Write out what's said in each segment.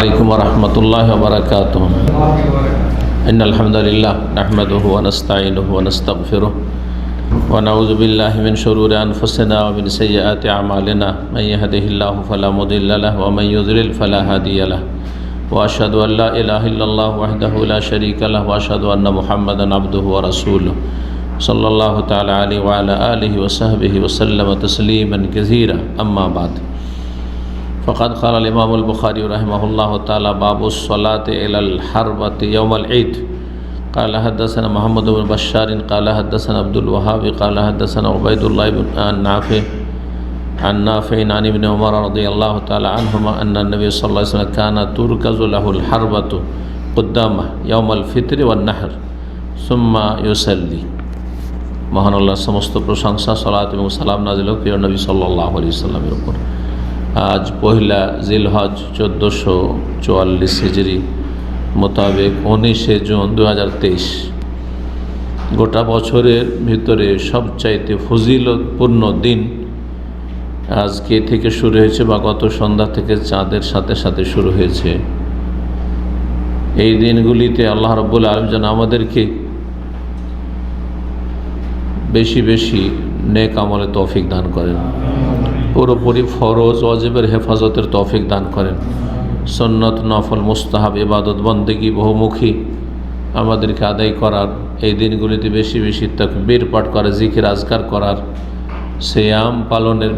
عليكم ورحمة الله وبركاته. إن الحمد لله نحمده ونستعينه ونستغفره ونعوذ بالله من شرور أنفسنا ومن سيئات أعمالنا. من يهده الله فلا مضل له ومن يضلل فلا هادي له وأشهد أن لا إله إلا الله وحده لا شريك له وأشهد أن محمدا عبده ورسوله صلى الله تعالى عليه وعلى آله وصحبه وسلم تسليما كثيرا. أما بعد، فقد قال الإمام البخاري رحمه الله تعالى: باب الصلاة إلى الحربة يوم العيد. قال حدثنا محمد بن بشار قال حدثنا عبد الوهاب قال حدثنا عبيد الله بن نافع عن نافع عن ابن عمر رضي الله تعالى عنهما أن النبي صلى الله عليه وسلم كان تركز له الحربة قدامه يوم الفطر والنحر ثم يصلي. মহান আল্লাহর সমস্ত প্রশংসা, সালাত এবং সালাম নাজিল হোক প্রিয় নবী সাল্লাল্লাহু আলাইহি সাল্লামের উপর। আজ পহিলা জিলহজ 1444 হিজরি মোতাবেক 19 জুন 2023। গোটা বছরের ভিতরে সবচাইতে ফজিলতপূর্ণ দিন আজকে থেকে শুরু হয়েছে, বা গত সন্ধ্যা থেকে চাঁদের সাথে সাথে শুরু হয়েছে। এই দিনগুলিতে আল্লাহ রাব্বুল আলামিন যেন আমাদেরকে বেশি বেশি নেক আমলে তৌফিক দান করেন, পুরোপুরি ফরজ ওয়াজিবের হেফাজতের তৌফিক দান করেন, সুন্নত নফল মুস্তাহাব ইবাদত বন্দেগী বহুমুখী আমাদেরকে আদায় করার, এই দিনগুলিতে বেশি বেশি তাকবীর পাঠ করা, জিকির আজকার করার, সিয়াম পালনের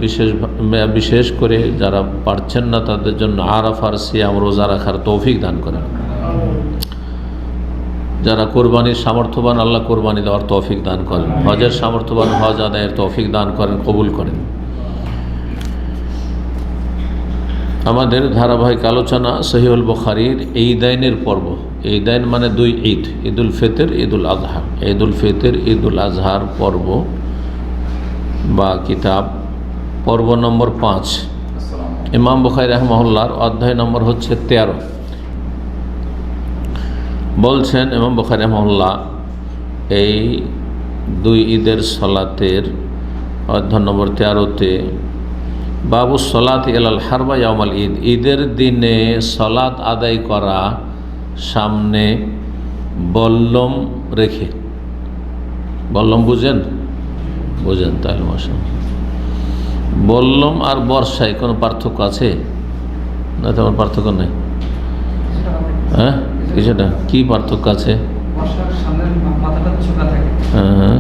বিশেষ করে যারা পারছেন না তাদের জন্য আরাফার সিয়াম রোজা রাখার তৌফিক দান করেন। যারা কোরবানির সামর্থ্যবান আল্লাহ কোরবানি দেওয়ার তৌফিক দান করেন, হজের সামর্থ্যবান হজ আদায়ের তৌফিক দান করেন, কবুল করেন। আমাদের ধারাবাহিক আলোচনা সহিহুল বুখারীর ঈদাইনের পর্ব। ঈদাইন মানে দুই ঈদ, ঈদুল ফিতর, ঈদুল আজহা। ঈদুল ফিতর, ঈদুল আজহার পর্ব বা কিতাব পর্ব নম্বর 5। ইমাম বুখারী রাহিমাহুল্লাহর অধ্যায় নম্বর হচ্ছে 13। বলছেন ইমাম বুখারী রাহিমাহুল্লাহ এই দুই ঈদের সলাতের অধ্যায় নম্বর 13-তে বাবু সলাত ইলাল হারবা ইয়াউমাল ঈদ, ঈদের দিনে সলাত আদায় করা সামনে বল্লম রেখে। বল্লম বুঝেন? তাহলে মাশাআল্লাহ। বল্লম আর বর্ষায় কোনো পার্থক্য আছে? না, তেমন পার্থক্য নেই। হ্যাঁ, কিছুটা কি পার্থক্য আছে? হ্যাঁ,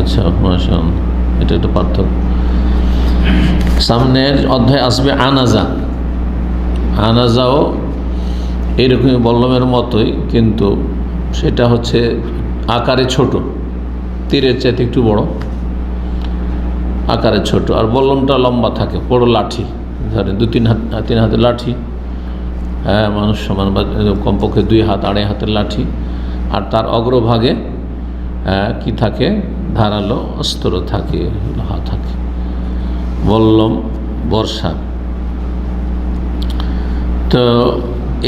আচ্ছা, মাশাআল্লাহ, এটা একটা পার্থক্য। সামনের অধ্যায় আসবে আনাজা। আনাজাও এইরকমই বল্লমের মতোই, কিন্তু সেটা হচ্ছে আকারে ছোট, তীরের চাইতে একটু বড়, আকারে ছোট। আর বল্লমটা লম্বা থাকে, বড় লাঠি, ধরেন 2-3 হাতের লাঠি। হ্যাঁ, মানুষ সমান বা কমপক্ষে 2 হাত 2.5 হাতের লাঠি। আর তার অগ্রভাগে কি থাকে? ধারালো অস্ত্র থাকে, লোহা থাকে। বল্লম, বর্ষা। তো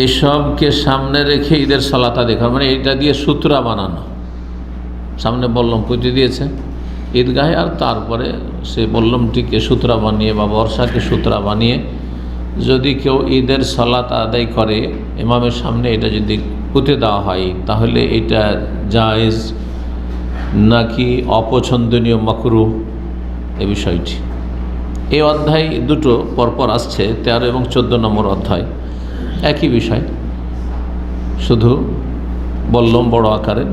এসবকে সামনে রেখে ঈদের সালাত আদায় করা, মানে এটা দিয়ে সুতরা বানানো। সামনে বল্লম পুঁতে দিয়েছে ঈদগাহে, আর তারপরে সেই বল্লমটিকে সুতরা বানিয়ে বা বর্ষাকে সুতরা বানিয়ে যদি কেউ ঈদের সালাত আদায় করে ইমামের সামনে, এটা যদি পুঁতে দেওয়া হয় তাহলে এটা জায়েজ নাকি অপছন্দনীয়, মাকরুহ, এ বিষয়টি। এই অধ্যায় দুটো পরপর আসছে, 13 এবং 14 নম্বর অধ্যায়, একই বিষয়, শুধু বল্লম বড় আকারে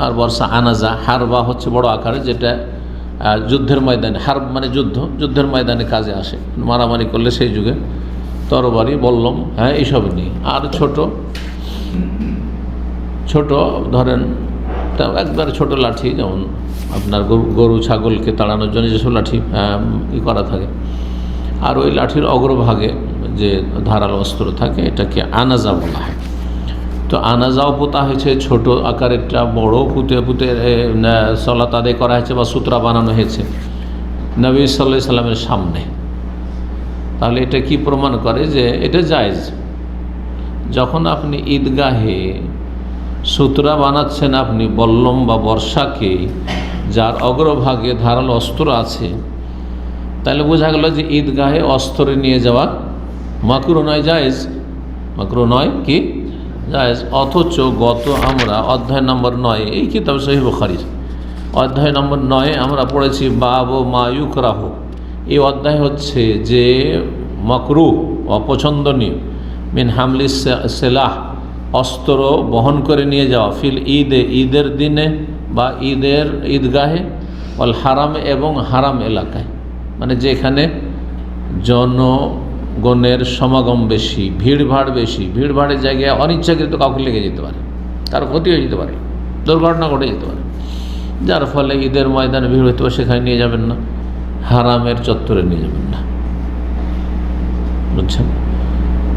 আর বর্ষা আনাজা। হারবা হচ্ছে বড় আকারে, যেটা যুদ্ধের ময়দানে, হারব মানে যুদ্ধের ময়দানে কাজে আসে, মারামারি করলে সেই যুগে তরবারি, বল্লম, হ্যাঁ, এইসব নিয়ে। আর ছোট ধরেন একবারে ছোট লাঠি, যেমন আপনার গরু ছাগলকে তাড়ানোর জন্য যেসব লাঠি করা থাকে, আর ওই লাঠির অগ্রভাগে যে ধারালো অস্ত্র থাকে এটাকে আনাজা বলা হয়। তো আনাজাও পোতা হয়েছে, ছোট আকারেরটা বড় পুঁতে সলাত আদায় করা হয়েছে বা সূত্রা বানানো হয়েছে নবী সাল্লাল্লাহু আলাইহি সাল্লামের সামনে। তাহলে এটা কি প্রমাণ করে যে এটা জায়েজ। যখন আপনি ঈদগাহে সূত্রা বানাচ্ছেন, আপনি বল্লম বা বর্ষাকে, যার অগ্রভাগে ধারালো অস্ত্র আছে, তাহলে বোঝা গেল যে ঈদগাহে অস্ত্র নিয়ে যাওয়া মাকরুহ নয়, জায়েজ। মাকরুহ নয় কি জায়েজ। অথচ গত আমরা অধ্যায় নম্বর 9 এই কিতাব সহিহ বুখারীর অধ্যায় নম্বর 9 আমরা পড়েছি বাবু মা ইউকরাহ। এই অধ্যায় হচ্ছে যে মাকরুহ অপছন্দনীয় মিন হামলি সেলাহ অস্ত্র বহন করে নিয়ে যাওয়া ফিল ঈদের দিনে বা ঈদগাহে অল হারাম এবং হারাম এলাকায়, মানে যেখানে জনগণের সমাগম বেশি, ভিড়ভাড় বেশি। ভিড়ভাড়ের জায়গায় অনিচ্ছাকৃত কাউকে লেগে যেতে পারে, কারো ক্ষতি হয়ে যেতে পারে, দুর্ঘটনা ঘটে যেতে পারে, যার ফলে ঈদের ময়দানে ভিড় হইতে পারে, সেখানে নিয়ে যাবেন না। হারামের চত্বরে নিয়ে যাবেন না, বুঝছেন।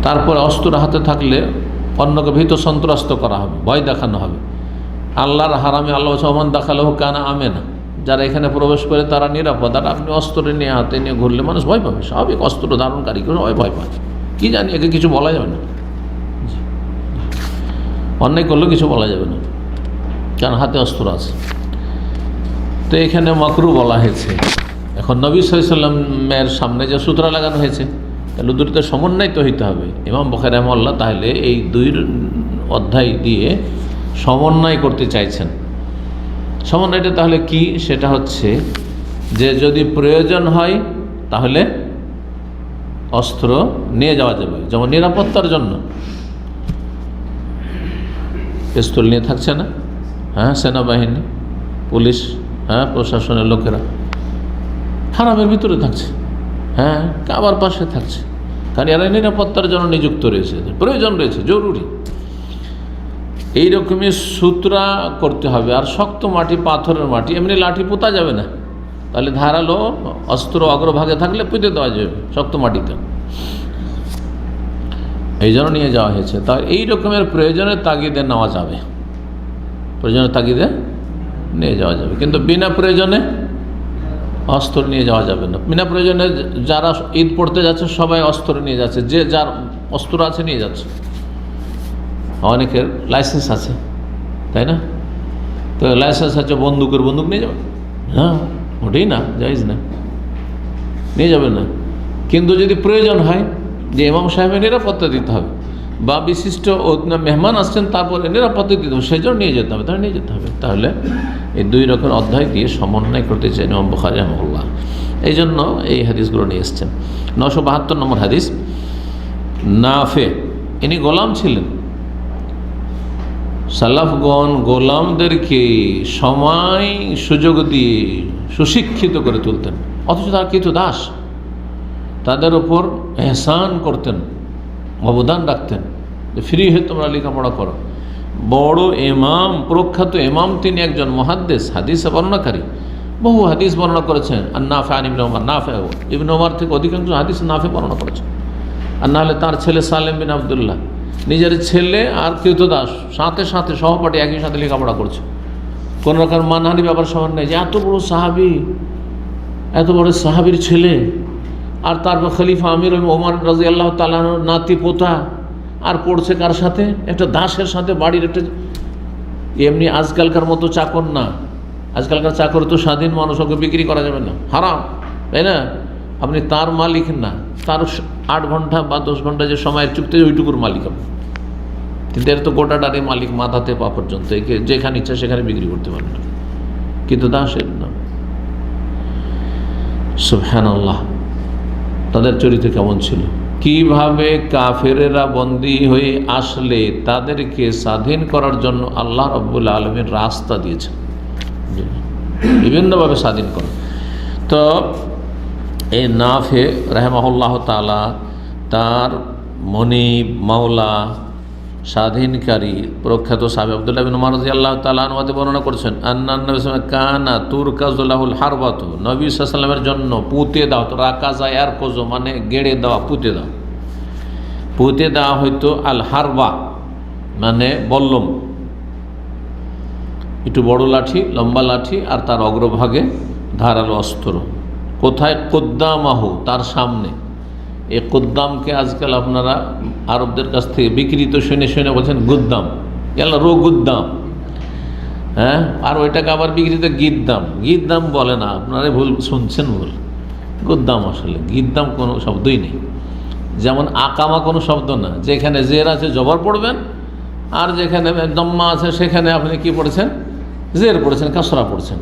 তারপরে অস্ত্র হাতে থাকলে অন্যকে ভীত সন্ত্রস্ত করা হবে, ভয় দেখানো হবে। আল্লাহর হারামে আল্লাহ ওমান দেখালেও কানা আমে না, যারা এখানে প্রবেশ করে তারা নিরাপদ। আর আপনি অস্ত্র নিয়ে হাতে নিয়ে ঘুরলে মানুষ ভয় পাবে, স্বাভাবিক। অস্ত্র ধারণকারী কেউ সবাই ভয় পায়, কী জানি একে কিছু বলা যাবে না, অন্যায় করলেও কিছু বলা যাবে না, কারণ হাতে অস্ত্র আছে। তো এখানে মাকরুহ বলা হয়েছে। এখন নবী সাল্লাল্লাহু আলাইহি ওয়াসাল্লামের সামনে যে সূত্র লাগানো হয়েছে, তাহলে দুটোতে সমন্বয় তো হইতে হবে। ইমাম বুখারী রাহিমাহুল্লাহ তাহলে এই 2 অধ্যায় দিয়ে সমন্বয় করতে চাইছেন। সমন্বয়টা তাহলে কি? সেটা হচ্ছে যে যদি প্রয়োজন হয় তাহলে অস্ত্র নিয়ে যাওয়া যাবে, যেমন নিরাপত্তার জন্য। পিস্তল নিয়ে থাকছে না, হ্যাঁ, সেনাবাহিনী, পুলিশ, হ্যাঁ, প্রশাসনের লোকেরা হারামের ভিতরে থাকছে, হ্যাঁ, কাবার পাশে থাকছে, কারণ এরা নিরাপত্তার জন্য নিযুক্ত রয়েছে, প্রয়োজন রয়েছে, জরুরি। এইরকমই সূত্রা করতে হবে। আর শক্ত মাটি, পাথরের মাটি, এমনি লাঠি পোতা যাবে না, তাহলে ধারালো অস্ত্র অগ্রভাগে থাকলে পুঁতে দেওয়া যাবে শক্ত মাটিতে, এই জন্য নিয়ে যাওয়া হয়েছে। তা এই রকমের প্রয়োজনের তাগিদে নেওয়া যাবে, প্রয়োজনের তাগিদে নিয়ে যাওয়া যাবে, কিন্তু বিনা প্রয়োজনে অস্ত্র নিয়ে যাওয়া যাবে না। বিনা প্রয়োজনে যারা ঈদ পড়তে যাচ্ছে সবাই অস্ত্র নিয়ে যাচ্ছে, যে যার অস্ত্র আছে নিয়ে যাচ্ছে। অনেকের লাইসেন্স আছে, তাই না? তো লাইসেন্স আছে, বন্দুক নিয়ে যাবে? হ্যাঁ, ওটাই না, জায়েজ না, নিয়ে যাবে না। কিন্তু যদি প্রয়োজন হয় যে ইমাম সাহেবের নিরাপত্তা দিতে হবে বা বিশিষ্ট মেহমান আসছেন তারপরে নিরাপত্তা দিতে হবে, সেই জন্য নিয়ে যেতে হবে, তাহলে নিয়ে যেতে হবে। তাহলে এই 2 রকম অধ্যায় দিয়ে সমন্বয় করতে চাই ইমাম বুখারী রাহিমাহুল্লাহ, এই জন্য এই হাদিসগুলো নিয়ে এসছেন। 972 নম্বর হাদিস। নাফে, ইনি গোলাম ছিলেন। সালাফগণ গোলামদেরকে সময় সুযোগ দিয়ে সুশিক্ষিত করে তুলতেন, অথচ তারা কিছু দাস, তাদের ওপর এহসান করতেন, অবদান রাখতেন, ফ্রি হয়ে তোমরা লেখাপড়া করো। বড় ইমাম, প্রখ্যাত ইমাম, তিনি একজন মুহাদ্দিস, হাদিস বর্ণনাকারী, বহু হাদিস বর্ণনা করেছেন। আর নাফে আন ইবনে ওমর, নাফে ইবনে ওমর থেকে অধিকাংশ হাদিস নাফে বর্ণনা করেছেন। আর নাহলে তার ছেলে সালেম বিন আবদুল্লাহ, নিজের ছেলে আর কৃতদাস সাথে সাথে সহপাঠী একই সাথে লেখাপড়া করছে, কোনো রকম মানহানি ব্যাপার সমান নেই। যে এত বড় সাহাবি, এত বড় সাহাবির ছেলে, আর তারপর খলিফা আমিরুল ওমর রাদিয়াল্লাহু তাআলা নাতি পোতা, আর পড়ছে কার সাথে? একটা দাসের সাথে, বাড়ির একটা। এমনি আজকালকার মতো চাকর না, আজকালকার চাকর তো স্বাধীন মানুষ, ওকে বিক্রি করা যাবে না, হারাম, তাই না? আপনি তার মালিক না, তার 8 ঘন্টা বা 10 ঘন্টা যে সময়ের চুক্তি, ওইটুকুর মালিক আপনি। কিন্তু এর তো গোটাটারই মালিক, মাথাতে পা পর্যন্ত, একে যেখানে ইচ্ছা সেখানে বিক্রি করতে পারেন না, কিন্তু দাসের না। সুবহানাল্লাহ, তাদের চরিত্র কেমন ছিল, কিভাবে কাফেরেরা বন্দী হয়ে আসলে তাদেরকে স্বাধীন করার জন্য আল্লাহ রাব্বুল আলামিন রাস্তা দিয়েছেন, বিভিন্নভাবে স্বাধীন করা। তো এই নাফে রাহিমাহুল্লাহ তাআলা তার মনিব, মাওলা, স্বাধীনকারী প্রখ্যাত সাহাবী আব্দুল্লাহ বিন উমর রাদিয়াল্লাহু তাআলা আনহু বর্ণনা করেছেন, আন্নান নবী সাল্লাল্লাহু আলাইহি ওয়াসাল্লাম কানা তুরকাজুলাহুল হারবাতু, নবী সাল্লাল্লাহু আলাইহি ওয়াসাল্লামের জন্য পুঁতে দাও, তো রাকাজা আর কোজো মানে গেড়ে দেওয়া, পুঁতে দেওয়া হয়তো আল হারবা মানে বল্লম, একটু বড় লাঠি, লম্বা লাঠি, আর তার অগ্রভাগে ধারালো অস্ত্র। কোথায়? কুদ্দামাহু, তার সামনে। এই কুদ্দামকে আজকাল আপনারা আরবদের কাছ থেকে বিকৃত শুনে বলছেন গুদ্দাম, এলা রো গুদ্দাম, হ্যাঁ, আর ওইটাকে আবার বিকৃত গিদ্দাম বলে না, আপনারা ভুল শুনছেন, ভুল। গুদ্দাম আসলে গিদ্দাম কোনো শব্দই নেই। যেমন আকামা কোনো শব্দ না, যেখানে জের আছে জবর পড়বেন, আর যেখানে দম্মা আছে সেখানে আপনি কি পড়েছেন, জের পড়েছেন, কাসরা পড়ছেন।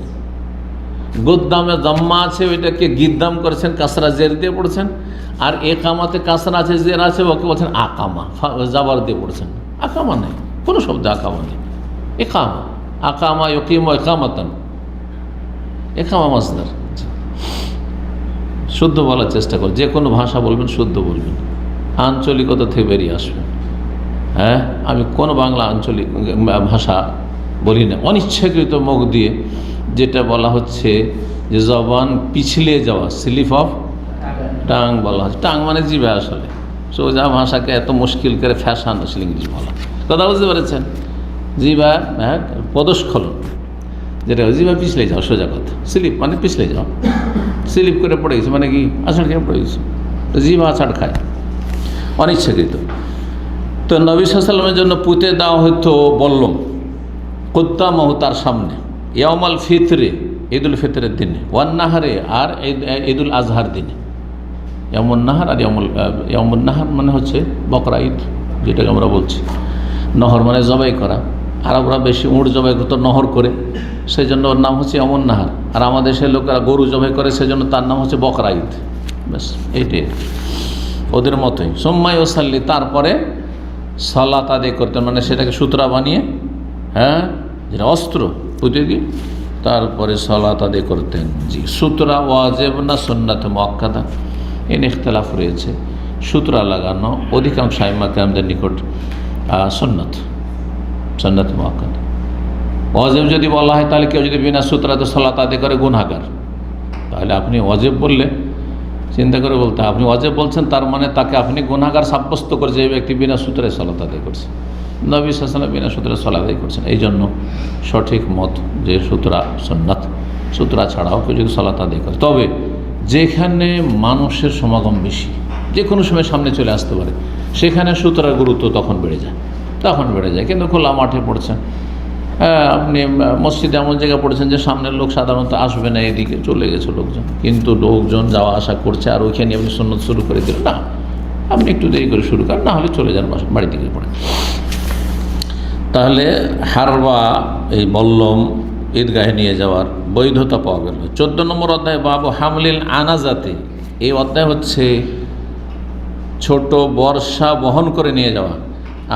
গুদ্দামে দম্মা আছে ওইটাকে গিদ্দাম করেছেন, কাসরা জের দিয়ে পড়ছেন। আর একামাতে কাসরা আছে জের আছে, ওকে বলছেন আকামা, জাবার দিয়ে পড়ছেন। আকামা নেই, কোনো শব্দ আকামা নেই। একামা, আকামা ইকিমু একামাতান, একামা মাসদার। শুদ্ধ বলার চেষ্টা কর, যে কোনো ভাষা বলবেন শুদ্ধ বলবেন, আঞ্চলিকতা থেকে বেরিয়ে আসবেন। হ্যাঁ, আমি কোনো বাংলা আঞ্চলিক ভাষা বলি না, অনিচ্ছাকৃত মুখ দিয়ে যেটা বলা হচ্ছে যে জবান পিছলে যাওয়া, স্লিপ অফ টাং বলা হচ্ছে। টাং মানে জিভা, আসলে সোজা ভাষাকে এত মুশকিল করে ফ্যাশন আসলে ইংলিশ বলা। কথা বুঝতে পেরেছেন? জিভা, হ্যাঁ, পদস্খলন, যেটা জিভা পিছলে যাও, সোজা কথা। স্লিপ মানে পিছলে যাও, স্লিপ করে পড়ে গেছে মানে কি, আষাঢ় খেয়ে পড়ে গেছে, জিভা আষাঢ় খায় অনিচ্ছাকৃত। তো নবী সাল্লাল্লাহু আলাইহি ওয়াসাল্লামের জন্য পুঁতে দেওয়া হয়তো বললম কুদ্দামহ, তার সামনে, ইয়াউমাল ফিতরে, ঈদুল ফিতরের দিনে, ওয়ান নাহারে, আর ঈদুল আজহার দিনে। ইয়ামুন নাহার আর ইয়ামুন নাহার মানে হচ্ছে বকরা ঈদ, যেটাকে আমরা বলছি। নহর মানে জবাই করা, আরবরা বেশি উঁট জবাই করতো নহর করে, সেই জন্য ওর নাম হচ্ছে ইয়ামুন নাহার। আর আমাদের দেশের লোকেরা গরু জবাই করে, সেজন্য তার নাম হচ্ছে বকরা ঈদ। ব্যাস এইটাই, ওদের মতোই। সোম্মাই ও সাল্লি, তারপরে সালাত আদায় করতেন, মানে সেটাকে সূত্রা বানিয়ে, হ্যাঁ, যেটা অস্ত্র পুঁতে দিয়ে তারপরে সালাত আদায় করতেন। জি, সূত্রা ওয়াজিব না সুন্নাত মুআক্কাদা, এর ইখতিলাফ রয়েছে। সূত্রা লাগানো অধিকাংশ আইম্মা কেরামদের নিকট সুন্নাত মুআক্কাদা। ওয়াজিব যদি বলা হয়, তাহলে কেউ যদি বিনা সূত্রাতে সালাত আদায় করে গুনাহগার। তাহলে আপনি ওয়াজিব বললে চিন্তা করে বলতে, আপনি ওয়াজিব বলছেন, তার মানে তাকে আপনি গুনাহগার সাব্যস্ত করে, যে ব্যক্তি বিনা সূত্রে সালাত আদায় করছে। নবী সাল্লাল্লাহু আলাইহি ওয়াসাল্লাম বিনা সূত্রে সালাত আদায় করছেন। এই জন্য সঠিক মত যে সূত্রা সুন্নাত, সূত্রা ছাড়াও কেউ যদি সালাত আদায় করে, তবে যেখানে মানুষের সমাগম বেশি, যে কোনো সময় সামনে চলে আসতে পারে, সেখানে সূত্রার গুরুত্ব তখন বেড়ে যায়। কিন্তু খোলা মাঠে পড়ছেন, আপনি মসজিদে এমন জায়গায় পড়েছেন যে সামনের লোক সাধারণত আসবে না, এদিকে চলে গেছে লোকজন, কিন্তু লোকজন যাওয়া আসা করছে, আর ওইখানে আপনি সুন্নত শুরু করে দিলেন না, আপনি একটু দেরি করে শুরু করেন, না হলে চলে যান বাড়ি দিকে পড়ে। তাহলে হারবা, এই বল্লম ঈদগাহে নিয়ে যাওয়ার বৈধতা পাওয়া গেল। 14 নম্বর অধ্যায়, বাবু হামলিল আনাজাতে। এই অধ্যায় হচ্ছে ছোট বর্ষা বহন করে নিয়ে যাওয়া,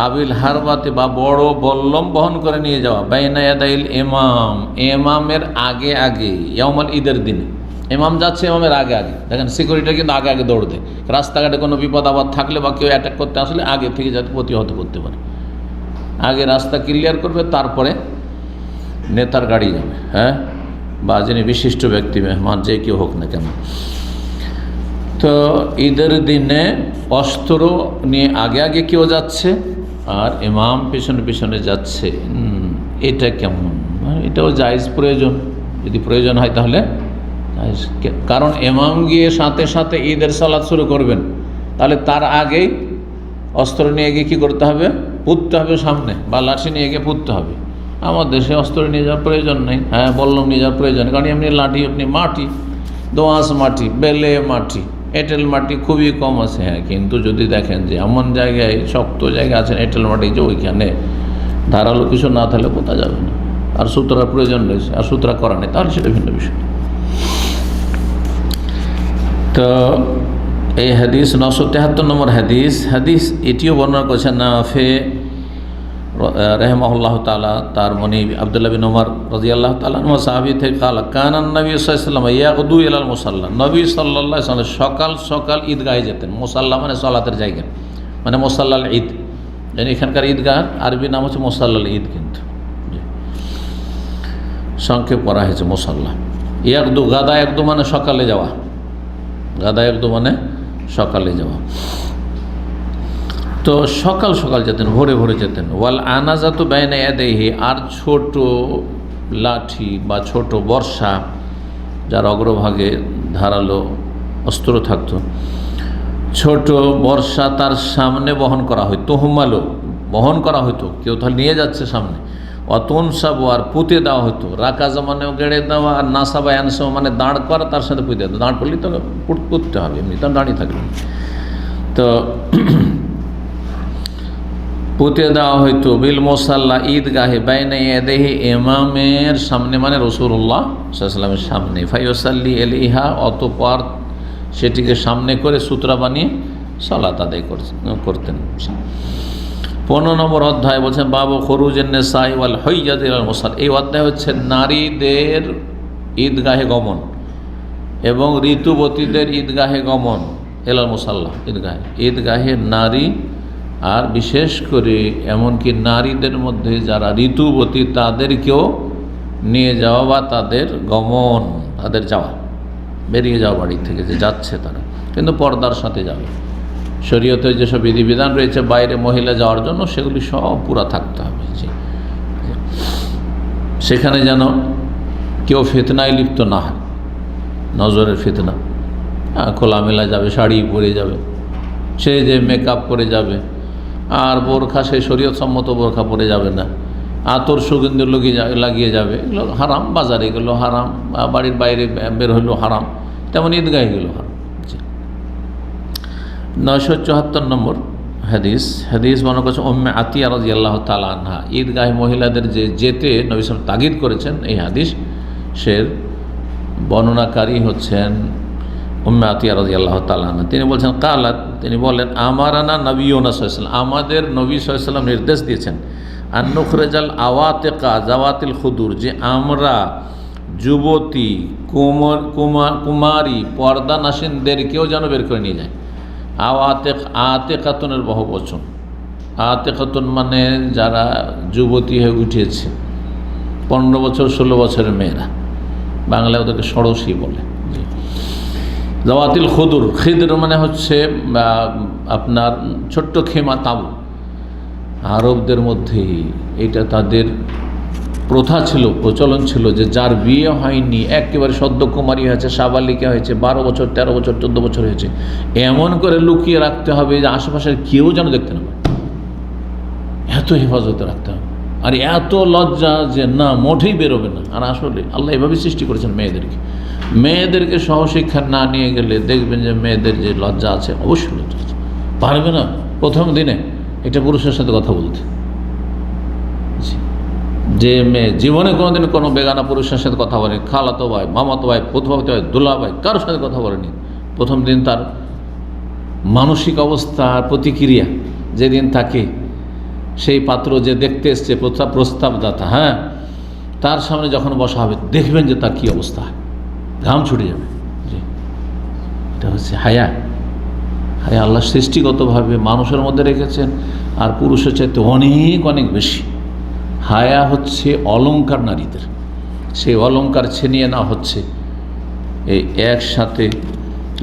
আবিল হারবাতে বা বড় বল্লম বহন করে নিয়ে যাওয়া, বাইনা ইয়াদাইল ইমাম, ইমামের আগে আগে, ইয়াউমাল ঈদের দিনে। ইমাম যাচ্ছে, ইমামের আগে আগে। দেখেন সিকিউরিটি কিন্তু আগে আগে দৌড় দেয়, রাস্তাঘাটে কোনো বিপদ আপদ থাকলে বা কেউ অ্যাটাক করতে আসলে আগে থেকে যাতে প্রতিহত করতে পারে। আগে রাস্তা ক্লিয়ার করবে, তারপরে নেতার গাড়ি যাবে, হ্যাঁ, বা যিনি বিশিষ্ট ব্যক্তি, মেহমান, যে কেউ হোক না কেন। তো ঈদের দিনে অস্ত্র নিয়ে আগে আগে কেউ যাচ্ছে, আর ইমাম পেছনে পেছনে যাচ্ছে, এটা কেমন? এটাও জায়েজ, প্রয়োজন, যদি প্রয়োজন হয় তাহলে জায়েজ। কারণ ইমাম গিয়ে সাথে সাথে ঈদের সালাত শুরু করবেন, তাহলে তার আগেই অস্ত্র নিয়ে গিয়ে কী করতে হবে? পুঁততে হবে সামনে, বা লাঠি নিয়ে গিয়ে পুঁততে হবে। আমার দেশে অস্ত্র নিয়ে যাওয়ার প্রয়োজন নেই, হ্যাঁ, বল্লম নিয়ে যাওয়ার প্রয়োজন নেই, কারণ এমনি লাঠি, আপনি মাটি, দোআঁশ মাটি, বেলে মাটি, এঁটেল মাটি খুবই কম আছে। হ্যাঁ, কিন্তু যদি দেখেন যে এমন জায়গায়, শক্ত জায়গা আছে এঁটেল মাটি, যে ওইখানে ধারালো কিছু না থাকলে পোতা যাবে না, আর সূত্রার প্রয়োজন রয়েছে, আর সূত্রা করা নেই, তাহলে সেটা ভিন্ন বিষয়। তো এই হাদিস 973 নম্বর হাদিস এটিও বর্ণনা করেছেন নাফে রাহিমাহুল্লাহ তাআলা, তার মনি আব্দুল্লাহ বিন ওমর রাদিয়াল্লাহু তাআলা আনহু সাহাবী থেকে, কালা কানান নবী সাল্লাল্লাহু আলাইহি ওয়াসাল্লাম ইয়াগদু ইলাল মুসাল্লা, নবী সাল্লাল্লাহু আলাইহি ওয়াসাল্লাম সকাল সকাল ঈদগাহে যেতেন। মুসাল্লা মানে সালাতের জায়গা, মানে মুসাল্লাল ঈদ, জানি এখানকার ঈদগাহ আরবি নাম হচ্ছে মুসাল্লাল ঈদ, কিন্তু সংক্ষেপ করা হয়েছে মুসাল্লা। ইয়াগদু, গাদা একদু মানে সকালে যাওয়া, গাদা একদু মানে সকালে যাওয়া। তো সকাল সকাল যেতেন, ভোরে ভোরে যেতেন। ওয়াল আনাজাতু বাইনা ইয়াদাইহি, আর ছোট লাঠি বা ছোট বর্ষা, যার অগ্রভাগে ধারালো অস্ত্র থাকতো, ছোট বর্ষা তার সামনে বহন করা হতো। হুমালো, বহন করা হতো, কেউ তাহলে নিয়ে যাচ্ছে সামনে। অতনসাব আর পুঁতে দেওয়া হতো, রাখা জমানেও গেড়ে দেওয়া, আর নাসাবা আনসাও মানে দাঁড় করা, তার সাথে পুঁতে দেওয়া। দাঁড় করলেই তো পুঁততে হবে, এমনি তো দাঁড়িয়ে থাকবে। তো পুঁতে দেওয়া হইতো বিল মোসাল্লা ঈদগাহে বাইনে এদেহি, ইমামের সামনে মানে রাসূলুল্লাহ সাল্লাল্লাহু আলাইহি ওয়াসাল্লামের সামনে। ফায়ুসাল্লি এলিহা, অতঃপর সেটিকে সামনে করে সূত্রা বানিয়ে সালাত আদায় করতেন। 15 নম্বর অধ্যায় বলছেন বাবু খুরুজেন নিসাই ওয়াল হাইয়াজ ইলাল মুসাল্লা। এই অধ্যায় হচ্ছে নারীদের ঈদগাহে গমন এবং ঋতুবতীদের ঈদগাহে গমন। ইলাল মুসাল্লা, ঈদগাহে নারী, আর বিশেষ করে এমনকি নারীদের মধ্যে যারা ঋতুবতী তাদেরকেও নিয়ে যাওয়া বা তাদের গমন, তাদের যাওয়া, বেরিয়ে যাওয়া বাড়ি থেকে, যে যাচ্ছে তারা, কিন্তু পর্দার সাথে যাবে। শরীয়তে যেসব বিধিবিধান রয়েছে বাইরে মহিলা যাওয়ার জন্য, সেগুলি সব পুরা থাকতে হবে। সেখানে যেন কেউ ফিতনায় লিপ্ত না হয়, নজরের ফিতনা। খোলামেলা যাবে, শাড়ি পরে যাবে, সে যে মেকআপ করে যাবে, আর বোরখা, সেই শরীয়ত সম্মত বোরখা পরে যাবে না, আতর সুগন্ধি লাগিয়ে যাবে, এগুলো হারাম। বাজারে এগুলো হারাম, বাড়ির বাইরে বের হইলেও হারাম, তেমন ঈদগাহে গেলো হারাম। 974 নম্বর হাদিস বর্ণনা করেছেন উম্মে আতিয়া রাদিয়াল্লাহু তাআলা আনহা। ঈদগাহে মহিলাদের যে যেতে নবী সাল্লাল্লাহু আলাইহি ওয়াসাল্লাম তাগিদ করেছেন, এই হাদিস সের বর্ণনাকারী হচ্ছেন উম্মে আতিয়া রাদিয়াল্লাহু তাআলা আনহা। তিনি বলছেন কালাত, তিনি বলেন আমারানা নবিয়ুনা সাল্লাল্লাহু আলাইহি ওয়াসাল্লাম, আমাদের নবী সাল্লাল্লাহু আলাইহি ওয়াসাল্লাম নির্দেশ দিয়েছেন আন নুখরিজাল আওয়াতিকা জাওয়াতিল খুদুর, যে আমরা যুবতী কুমারী পর্দানাসীনদেরকেও যেন বের করে নিয়ে যায়। আতেকাতুনের বহু বচন। আতেকাতুন মানে যারা যুবতী হয়ে উঠেছে, 15 বছর 16 বছরের মেয়েরা, বাংলায় ওদেরকে ষোড়শী বলে। জাওয়াতিল খুদুর, খিদর মানে হচ্ছে আপনার ছোট্ট খেমা, তাঁবু। আরবদের মধ্যে এটা তাদের প্রথা ছিল, প্রচলন ছিল, যে যার বিয়ে হয়নি, একেবারে সদ্য কুমারী হয়েছে, সাবালিকা হয়েছে, 12 বছর 13 বছর 14 বছর হয়েছে, এমন করে লুকিয়ে রাখতে হবে যে আশেপাশের কেউ যেন দেখতে না পারে। এত হেফাজতে রাখতে হবে, আর এত লজ্জা যে না মোটেই বেরোবে না। আর আসলে আল্লাহ এভাবে সৃষ্টি করেছেন মেয়েদেরকে সহশিক্ষা না নিয়ে গেলে দেখবেন যে মেয়েদের যে লজ্জা আছে, অবশ্যই লজ্জা আছে, পারবে না প্রথম দিনে এটা পুরুষের সাথে কথা বলতে। যে মেয়ে জীবনে কোনোদিন কোনো বেগানা পুরুষের সাথে কথা বলেনি, খালাতো ভাই, মামাতো ভাই, প্রথমাতো ভাই, দুলা ভাই, কারোর সাথে কথা বলেনি, প্রথম দিন তার মানসিক অবস্থার প্রতিক্রিয়া যেদিন থাকে, সেই পাত্র যে দেখতে এসছে প্রস্তাবদাতা, হ্যাঁ, তার সামনে যখন বসা হবে দেখবেন যে তার কী অবস্থা, ঘাম ছুটে যাবে। এটা হচ্ছে হায়া। হায়া আল্লাহ সৃষ্টিগতভাবে মানুষের মধ্যে রেখেছেন, আর পুরুষের চাইতে অনেক অনেক বেশি। হায়া হচ্ছে অলংকার নারীদের, সেই অলংকার ছিনিয়ে না হচ্ছে এই একসাথে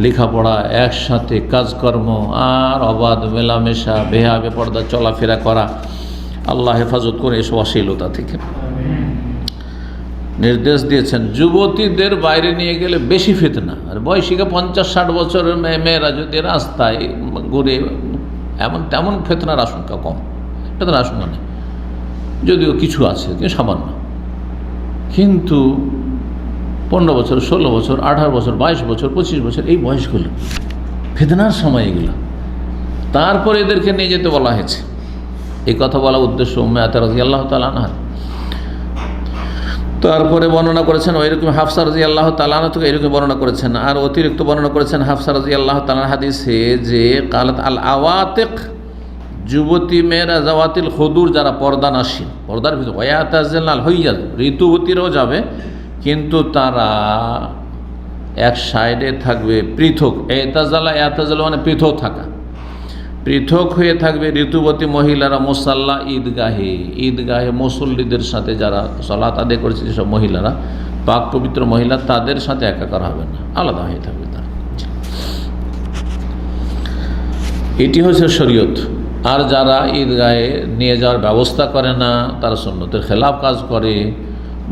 লেখাপড়া, একসাথে কাজকর্ম, আর অবাধ মেলামেশা, বেহা বেপর্দা চলাফেরা করা। আল্লাহ হেফাজত করে এসব অশ্লীলতা থেকে। নির্দেশ দিয়েছেন যুবতীদের বাইরে নিয়ে গেলে বেশি ফিতনা। আর বয়সীকে 50-60 বছরের মেয়েরা যদি রাস্তায় ঘুরে, তেমন ফিতনার আশঙ্কা কম, এটা তার আশঙ্কা নেই, যদিও কিছু আছে, কিন্তু সামান্য। কিন্তু 15 বছর 16 বছর 18 বছর 22 বছর 25 বছর, এই বয়সগুলো ফিতনার সময় এগুলো। তারপরে এদেরকে নিয়ে যেতে বলা হয়েছে। এই কথা বলা উদ্দেশ্য উম্মে আতিয়া রাদিয়াল্লাহু তাআলা আনহা। তারপরে বর্ণনা করেছেন ওইরকম হাফসা রাদিয়াল্লাহু তাআলা আনহা থেকে এরকম বর্ণনা করেছেন, আর অতিরিক্ত বর্ণনা করেছেন হাফসা রাদিয়াল্লাহু তাআলা হাদিসে যে কালাত আল আওয়াতিক, যুবতী মেয়েরা জাওয়াতিল খুদুর, যারা পর্দানাসীন, পর্দার ভিতর, ওয়াতাজিলাল হাইয়াজ, ঋতুবতীরাও যাবে, কিন্তু তারা এক সাইডে থাকবে, পৃথক। এতাজালা মানে পৃথক থাকা, পৃথক হয়ে থাকবে ঋতুবতী মহিলারা মুসাল্লা, ঈদগাহে মুসল্লিদের সাথে যারা সালাত আদায় করেছে, যেসব মহিলারা পাক পবিত্র মহিলা, তাদের সাথে একাকার হবে না, আলাদা হয়ে থাকবে তারা। এটি হচ্ছে শরীয়ত। আর যারা ঈদগাহে নিয়ে যাওয়ার ব্যবস্থা করে না, তারা সুন্নতের খেলাফ কাজ করে,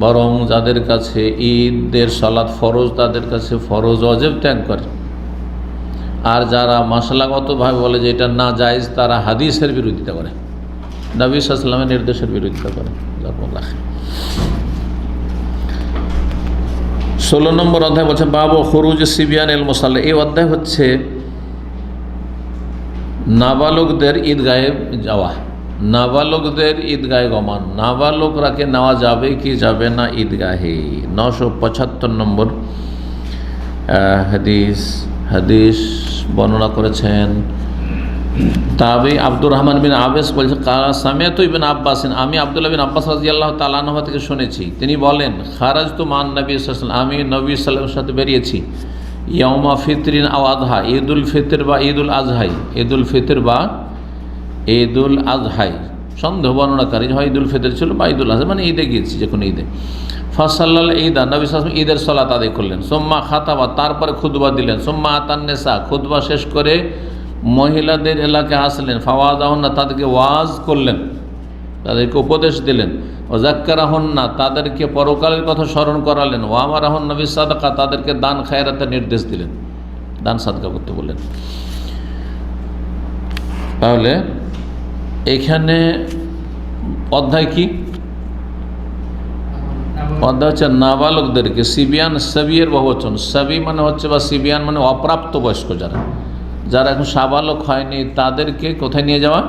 বরং যাদের কাছে ঈদের সালাত ফরজ, তাদের কাছে ফরজ ওয়াজিব ত্যাগ করে। আর যারা মাসলাগতভাবে বলে যে এটা না জায়েজ, তারা হাদিসের বিরোধিতা করে, নবী সাল্লাল্লাহু আলাইহি ওয়াসাল্লামের নির্দেশের বিরোধিতা করে। 16 নম্বর অধ্যায় বলছে বাবু খুরুজ সিবিয়ান এল মুসাল্লা। এই অধ্যায় হচ্ছে নাবালকদের ঈদগাহে যাওয়া, নাবালকদের ঈদগাহে গমন, নাবালকরাকে নেওয়া যাবে কি যাবে না ঈদগাহে। 975 নম্বর হাদিস বর্ণনা করেছেন তাবি আব্দুর রহমান বিন আবেস বলছে সামিয়াতু ইবনে আব্বাস, আমি আব্দুল্লাহ বিন আব্বাস রাদিয়াল্লাহু তাআলা আনহু থেকে শুনেছি, তিনি বলেন খারাজতু মান নবী সাল্লাল্লাহু আলাইহি ওয়াসাল্লাম, আমি নবী সাল্লাল্লাহু আলাইহি ওয়াসাল্লামের সাথে বেরিয়েছি ইয়াউমা ফিতরিন আও আযহা, ঈদুল ফিতর বা ঈদুল আজহাই, ঈদুল ফিতর বা ঈদুল আজহাই সন্দেহ বর্ণনাকারী হয় ঈদুল ফিতর ছিল বা ঈদুল আজহা, মানে ঈদে গিয়েছি যে কোনো ঈদে। ফাসাল্লাল ঈদা, নবী সাল্লাল্লাহু আলাইহি ওয়াসাল্লাম ঈদের সালাত আদায় করলেন। সুম্মা খাতাবা, তারপরে খুতবা দিলেন। সুম্মা আতান নিসা, খুতবা শেষ করে মহিলাদের এলাকায় আসলেন। ফাওয়াজাহুন্না, তাদেরকে ওয়াজ করলেন, তাদেরকে উপদেশ দিলেন। ওয়াজাক্কারাহুন্না, তাদেরকে পরকালের কথা স্মরণ করালেন। ওয়ামারাহুন্না বিসাদাকা, তাদেরকে দান খায়রাতের নির্দেশ দিলেন, দান সাদকা করতে বললেন। তাহলে এখানে অধ্যায় কি? অধ্যায় হচ্ছে নাবালকদেরকে, সিবিয়ান সাবিয়ের বহুবচন, সাবি মানে হচ্ছে বা সিবিয়ান মানে অপ্রাপ্ত বয়স্ক, যারা এখন সাবালক হয়নি তাদেরকে কোথায় নিয়ে যাওয়া?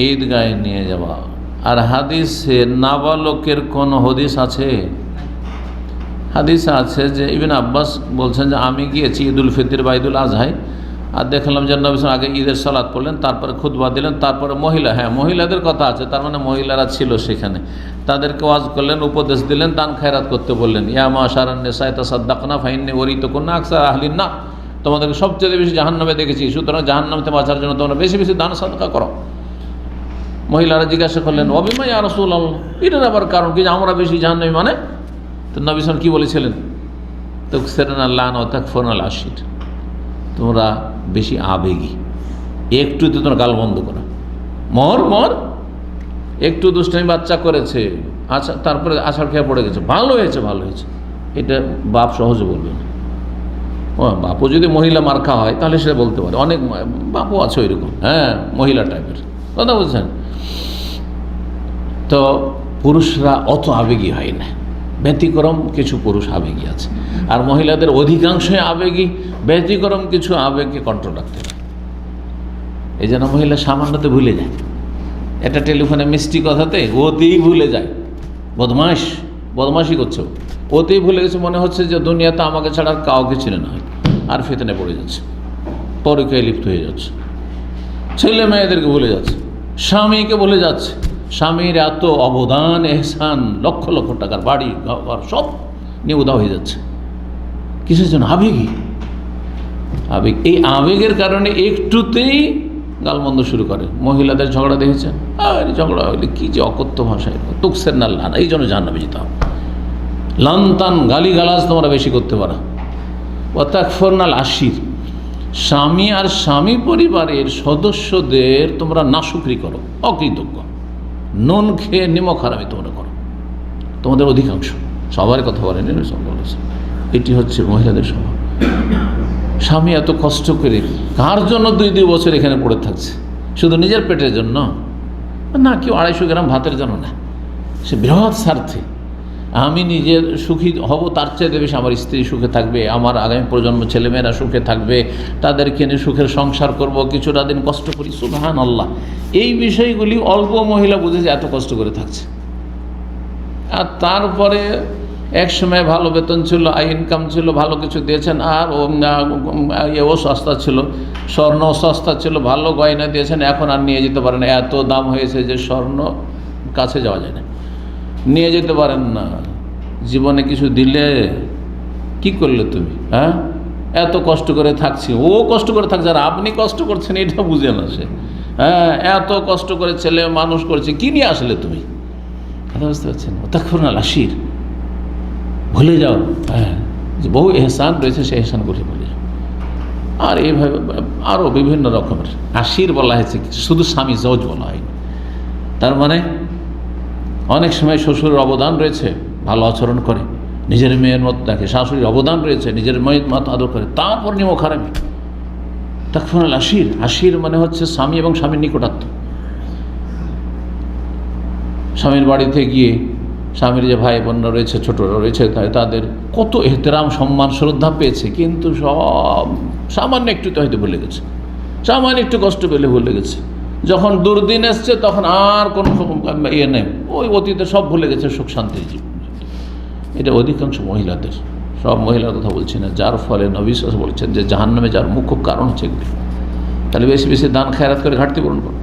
ঈদগাহে নিয়ে যাওয়া। আর হাদিসে নাবালকের কোন হাদিস আছে? হাদিস আছে যে ইবনে আব্বাস বলছেন যে আমি গিয়েছি ঈদুল ফিতর বা ঈদুল আজহায়, আর দেখলাম যে নবী সাল্লাল্লাহু আগে ঈদের সালাত পড়লেন, তারপরে খুতবা দিলেন, তারপরে মহিলাদের কথা আছে, তার মানে মহিলারা ছিল সেখানে, তাদেরকে ওয়াজ করলেন, উপদেশ দিলেন, দান খায়রাত করতে বললেন। ইয়া মাশারান নিসা তাসাদ্দাকনা ফাইন্নী ওয়ারিতুকুন্না আকসার আহলিন নার, তোমাদেরকে সবচেয়ে বেশি জাহান্নামে দেখেছি, সুতরাং জাহান্নাম থেকে বাঁচার জন্য তোমরা বেশি বেশি দান সাদকা করো। মহিলারা জিজ্ঞাসা করলেন ওয়াবিমা ইয়া রাসূলুল্লাহ, এটার আবার কারণ কি যে আমরা বেশি জাহান্নামী? মানে তো নবী সাল্লাল্লাহু কি বলেছিলেন? তুকসিরুনা আল-লান ওয়া তাকফুরুনা আল-আশির, তোমরা বেশি আবেগী, একটু তো তোমরা গাল বন্ধ করো, মর একটু দুষ্টামি বাচ্চা করেছে, আচ্ছা তারপরে আছাড় খেয়ে পড়ে গেছে, ভালো হয়েছে, এটা বাপ সহজে বলবে না। বাপও যদি মহিলা মার্কা হয় তাহলে সেটা বলতে পারে, অনেক বাপও আছে ওইরকম, মহিলা টাইপের কথা বলছেন। তো পুরুষরা অত আবেগী হয় না, ব্যতিক্রম কিছু পুরুষ আবেগী আছে, আর মহিলাদের অধিকাংশই আবেগী, ব্যতিক্রম কিছু আবেগকে কন্ট্রোল রাখতে হয়। এই জন্য মহিলা সামান্যতে ভুলে যায়, একটা টেলিফোনে মিষ্টি কথাতে ওতেই ভুলে যায়, বদমাশি করছে, ওতেই ভুলে গেছে, মনে হচ্ছে যে দুনিয়াতে আমাকে ছাড়া আর কাউকে চিনে না, হয় আর ফিতনে পড়ে যাচ্ছে, পরকীয়ায় লিপ্ত হয়ে যাচ্ছে, ছেলে মেয়েদেরকে ভুলে যাচ্ছে, স্বামীকে ভুলে যাচ্ছে, স্বামীর এত অবদান এহসান, লক্ষ লক্ষ টাকার বাড়ি ঘর সব নিয়ে উদা হয়ে যাচ্ছে, কিসের জন্য? আবেগ। এই আবেগের কারণে একটুতেই গালমন্দ শুরু করে। মহিলাদের ঝগড়া দেখেছেন, ঝগড়া হলে কী যে অকথ্য ভাষায়, তুকসের না লান, এই জন্য জাহান্নামে যেতে হবে। লানতান গালিগালাজ তোমরা বেশি করতে পারো। ওয়াতাকফুরনা আল-আশির, স্বামী আর স্বামী পরিবারের সদস্যদের তোমরা নাশুকরি করো, অকৃতজ্ঞ, নুন খেয়ে নিমক হারামি তোমরা করো, তোমাদের অধিকাংশ, সবার কথা বলেন, এটি হচ্ছে মহিলাদের স্বভাব। স্বামী এত কষ্ট করে কার জন্য 2 বছর এখানে পড়ে থাকছে? শুধু নিজের পেটের জন্য না, কেউ 250 গ্রাম ভাতের জন্য না, সে বৃহৎ স্বার্থে আমি নিজের সুখী হব, তার চেয়ে বেশি আমার স্ত্রী সুখে থাকবে, আমার আগামী প্রজন্ম ছেলেমেয়েরা সুখে থাকবে, তাদেরকে নিয়ে সুখের সংসার করব, কিছুটা দিন কষ্ট করি। সুবহানাল্লাহ, এই বিষয়গুলি অল্প মহিলা বুঝে যে এত কষ্ট করে থাকছে। আর তারপরে এক সময় ভালো বেতন ছিল, ইনকাম ছিল, ভালো কিছু দিয়েছেন, আর ও সস্তা ছিল, স্বর্ণ সস্তা ছিল, ভালো গয়না দিয়েছেন, এখন আর নিয়ে যেতে পারেন, এত দাম হয়েছে যে স্বর্ণ কাছে যাওয়া যায় না, নিয়ে যেতে পারেন না। জীবনে কিছু দিলে কি করলে তুমি? এত কষ্ট করে থাকছি, ও কষ্ট করে থাকছে, আর আপনি কষ্ট করছেন এটা বুঝে না সে। এত কষ্ট করে ছেলে মানুষ করছে, কি নিয়ে আসলে তুমি? কথা বুঝতে পারছেন? তাকফুরুনা আল-আশির, ভুলে যাও, যে বহু এহসান রয়েছে, সেই এহসানগুলি ভুলে যাও। আর এইভাবে আরও বিভিন্ন রকমের আশির বলা হয়েছে, শুধু স্বামী জওজ বলা হয়নি। তার মানে অনেক সময় শ্বশুরের অবদান রয়েছে, ভালো আচরণ করে, নিজের মেয়ের মতো দেখে, শাশুড়ির অবদান রয়েছে, নিজের মেয়ের মতো আদর করে, তারপর নিমক হারামি। তাকফুরুনা আল-আশির, আশির মানে হচ্ছে স্বামী এবং স্বামীর নিকটাত্ম। স্বামীর বাড়িতে গিয়ে স্বামীর যে ভাই বোনরা রয়েছে, ছোটরা রয়েছে, তাদের কত এহতেরাম, সম্মান, শ্রদ্ধা পেয়েছে, কিন্তু সব সামান্য একটুতে হয়তো ভুলে গেছে, সামান্য একটু কষ্ট পেলে ভুলে গেছে। যখন দুর্দিন এসছে তখন আর কোনো ইয়ে নেই, ওই অতীতে সব ভুলে গেছে, সুখ শান্তির জীবন। এটা অধিকাংশ মহিলাদের, সব মহিলার কথা বলছি না, যার ফলে নবী সাল্লাল্লাহু আলাইহি ওয়াসাল্লাম বলছেন যে জাহান্নামে যার মুখ্য কারণ হচ্ছে এগুলো। তাহলে বেশি বেশি দান খেরাত করে ঘাটতি পূরণ করো,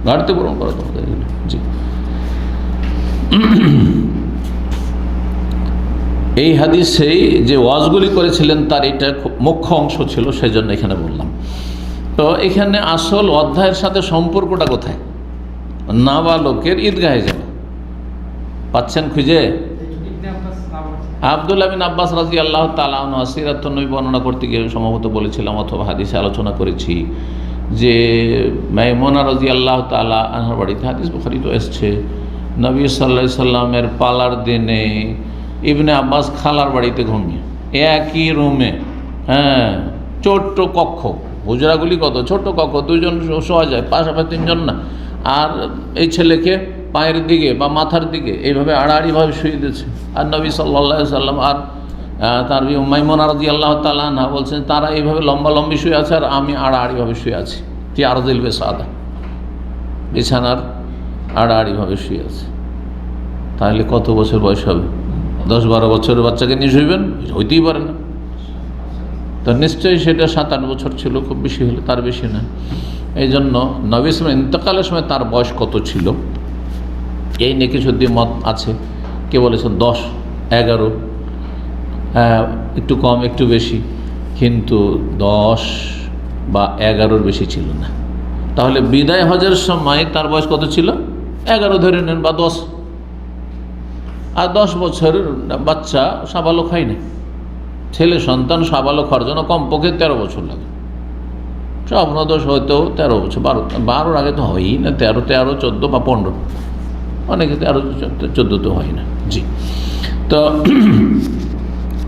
ঘাটতি পূরণ করো তোমাদের এগুলো। জি, এই হাদিসেই যে ওয়াজগুলি করেছিলেন তার এটা খুব মুখ্য অংশ ছিল, সেই জন্য এখানে বললাম। তো এখানে আসল অধ্যায়ের সাথে সম্পর্কটা কোথায়? নাবালকের ঈদগাহে যাওয়া। পাচ্ছেন খুঁজে? আব্দুল্লাহ বিন আব্বাস রাদিয়াল্লাহু তাআলা আনহু সিরাতুন নবী বর্ণনা করতে গিয়ে সম্ভবত বলেছিলাম অথবা হাদিসে আলোচনা করেছি যে মাইমুনা রাদিয়াল্লাহু তাআলা আনহার বাড়িতে, হাদিস বুখারীতে এসেছে, নবী সাল্লাল্লাহু আলাইহি সাল্লামের পালার দিনে ইবনে আব্বাস খালার বাড়িতে ঘুমিয়ে একই রুমে, ছোট্ট কক্ষ, হুজরাগুলি কত ছোট্ট কক্ষ, দুজন শোয়া যায়, পাশাপাশি তিনজন না, আর এই ছেলেকে পায়ের দিকে বা মাথার দিকে এইভাবে আড়াআড়িভাবে শুয়ে দিয়েছে। আর নবী সাল্লাল্লাহু আলাইহি সাল্লাম আর তার মাইমুনা রাদিয়াল্লাহু তাআলা আনহা বলছেন তারা এইভাবে লম্বা লম্বি শুয়ে আছে আর আমি আড়াআড়িভাবে শুয়ে আছি, ফি আরদিল বিসাদা, বিছানার আড়াআড়িভাবে শুয়ে আছে। তাহলে কত বছর বয়স হবে? 10-12 বছরের বাচ্চাকে নিয়ে শুইবেন? হইতেই পারে না। তো নিশ্চয়ই সেটা 7-8 বছর ছিল, খুব বেশি হলে, তার বেশি না। এই জন্য নবী সাল্লাল্লাহু ইন্তেকালের সময় তার বয়স কত ছিল এই নিয়ে কিছু দ্বিমত আছে। কে বলেছেন 10-11, একটু কম একটু বেশি, কিন্তু 10 বা 11-র বেশি ছিল না। তাহলে বিদায় হজের সময় তার বয়স কত ছিল? 11 ধরে নেন বা 10। আর 10 বছরের বাচ্চা সাবালক হয় না। ছেলে সন্তান সাবালক হওয়ার জন্য কমপক্ষে 13 বছর লাগে। স্বপ্নদোষ হয়তো 13 বছর, 12-র আগে তো হয়ই না, 13, 14 বা 15, অনেকে 13-14 তো হয় না। জি, তো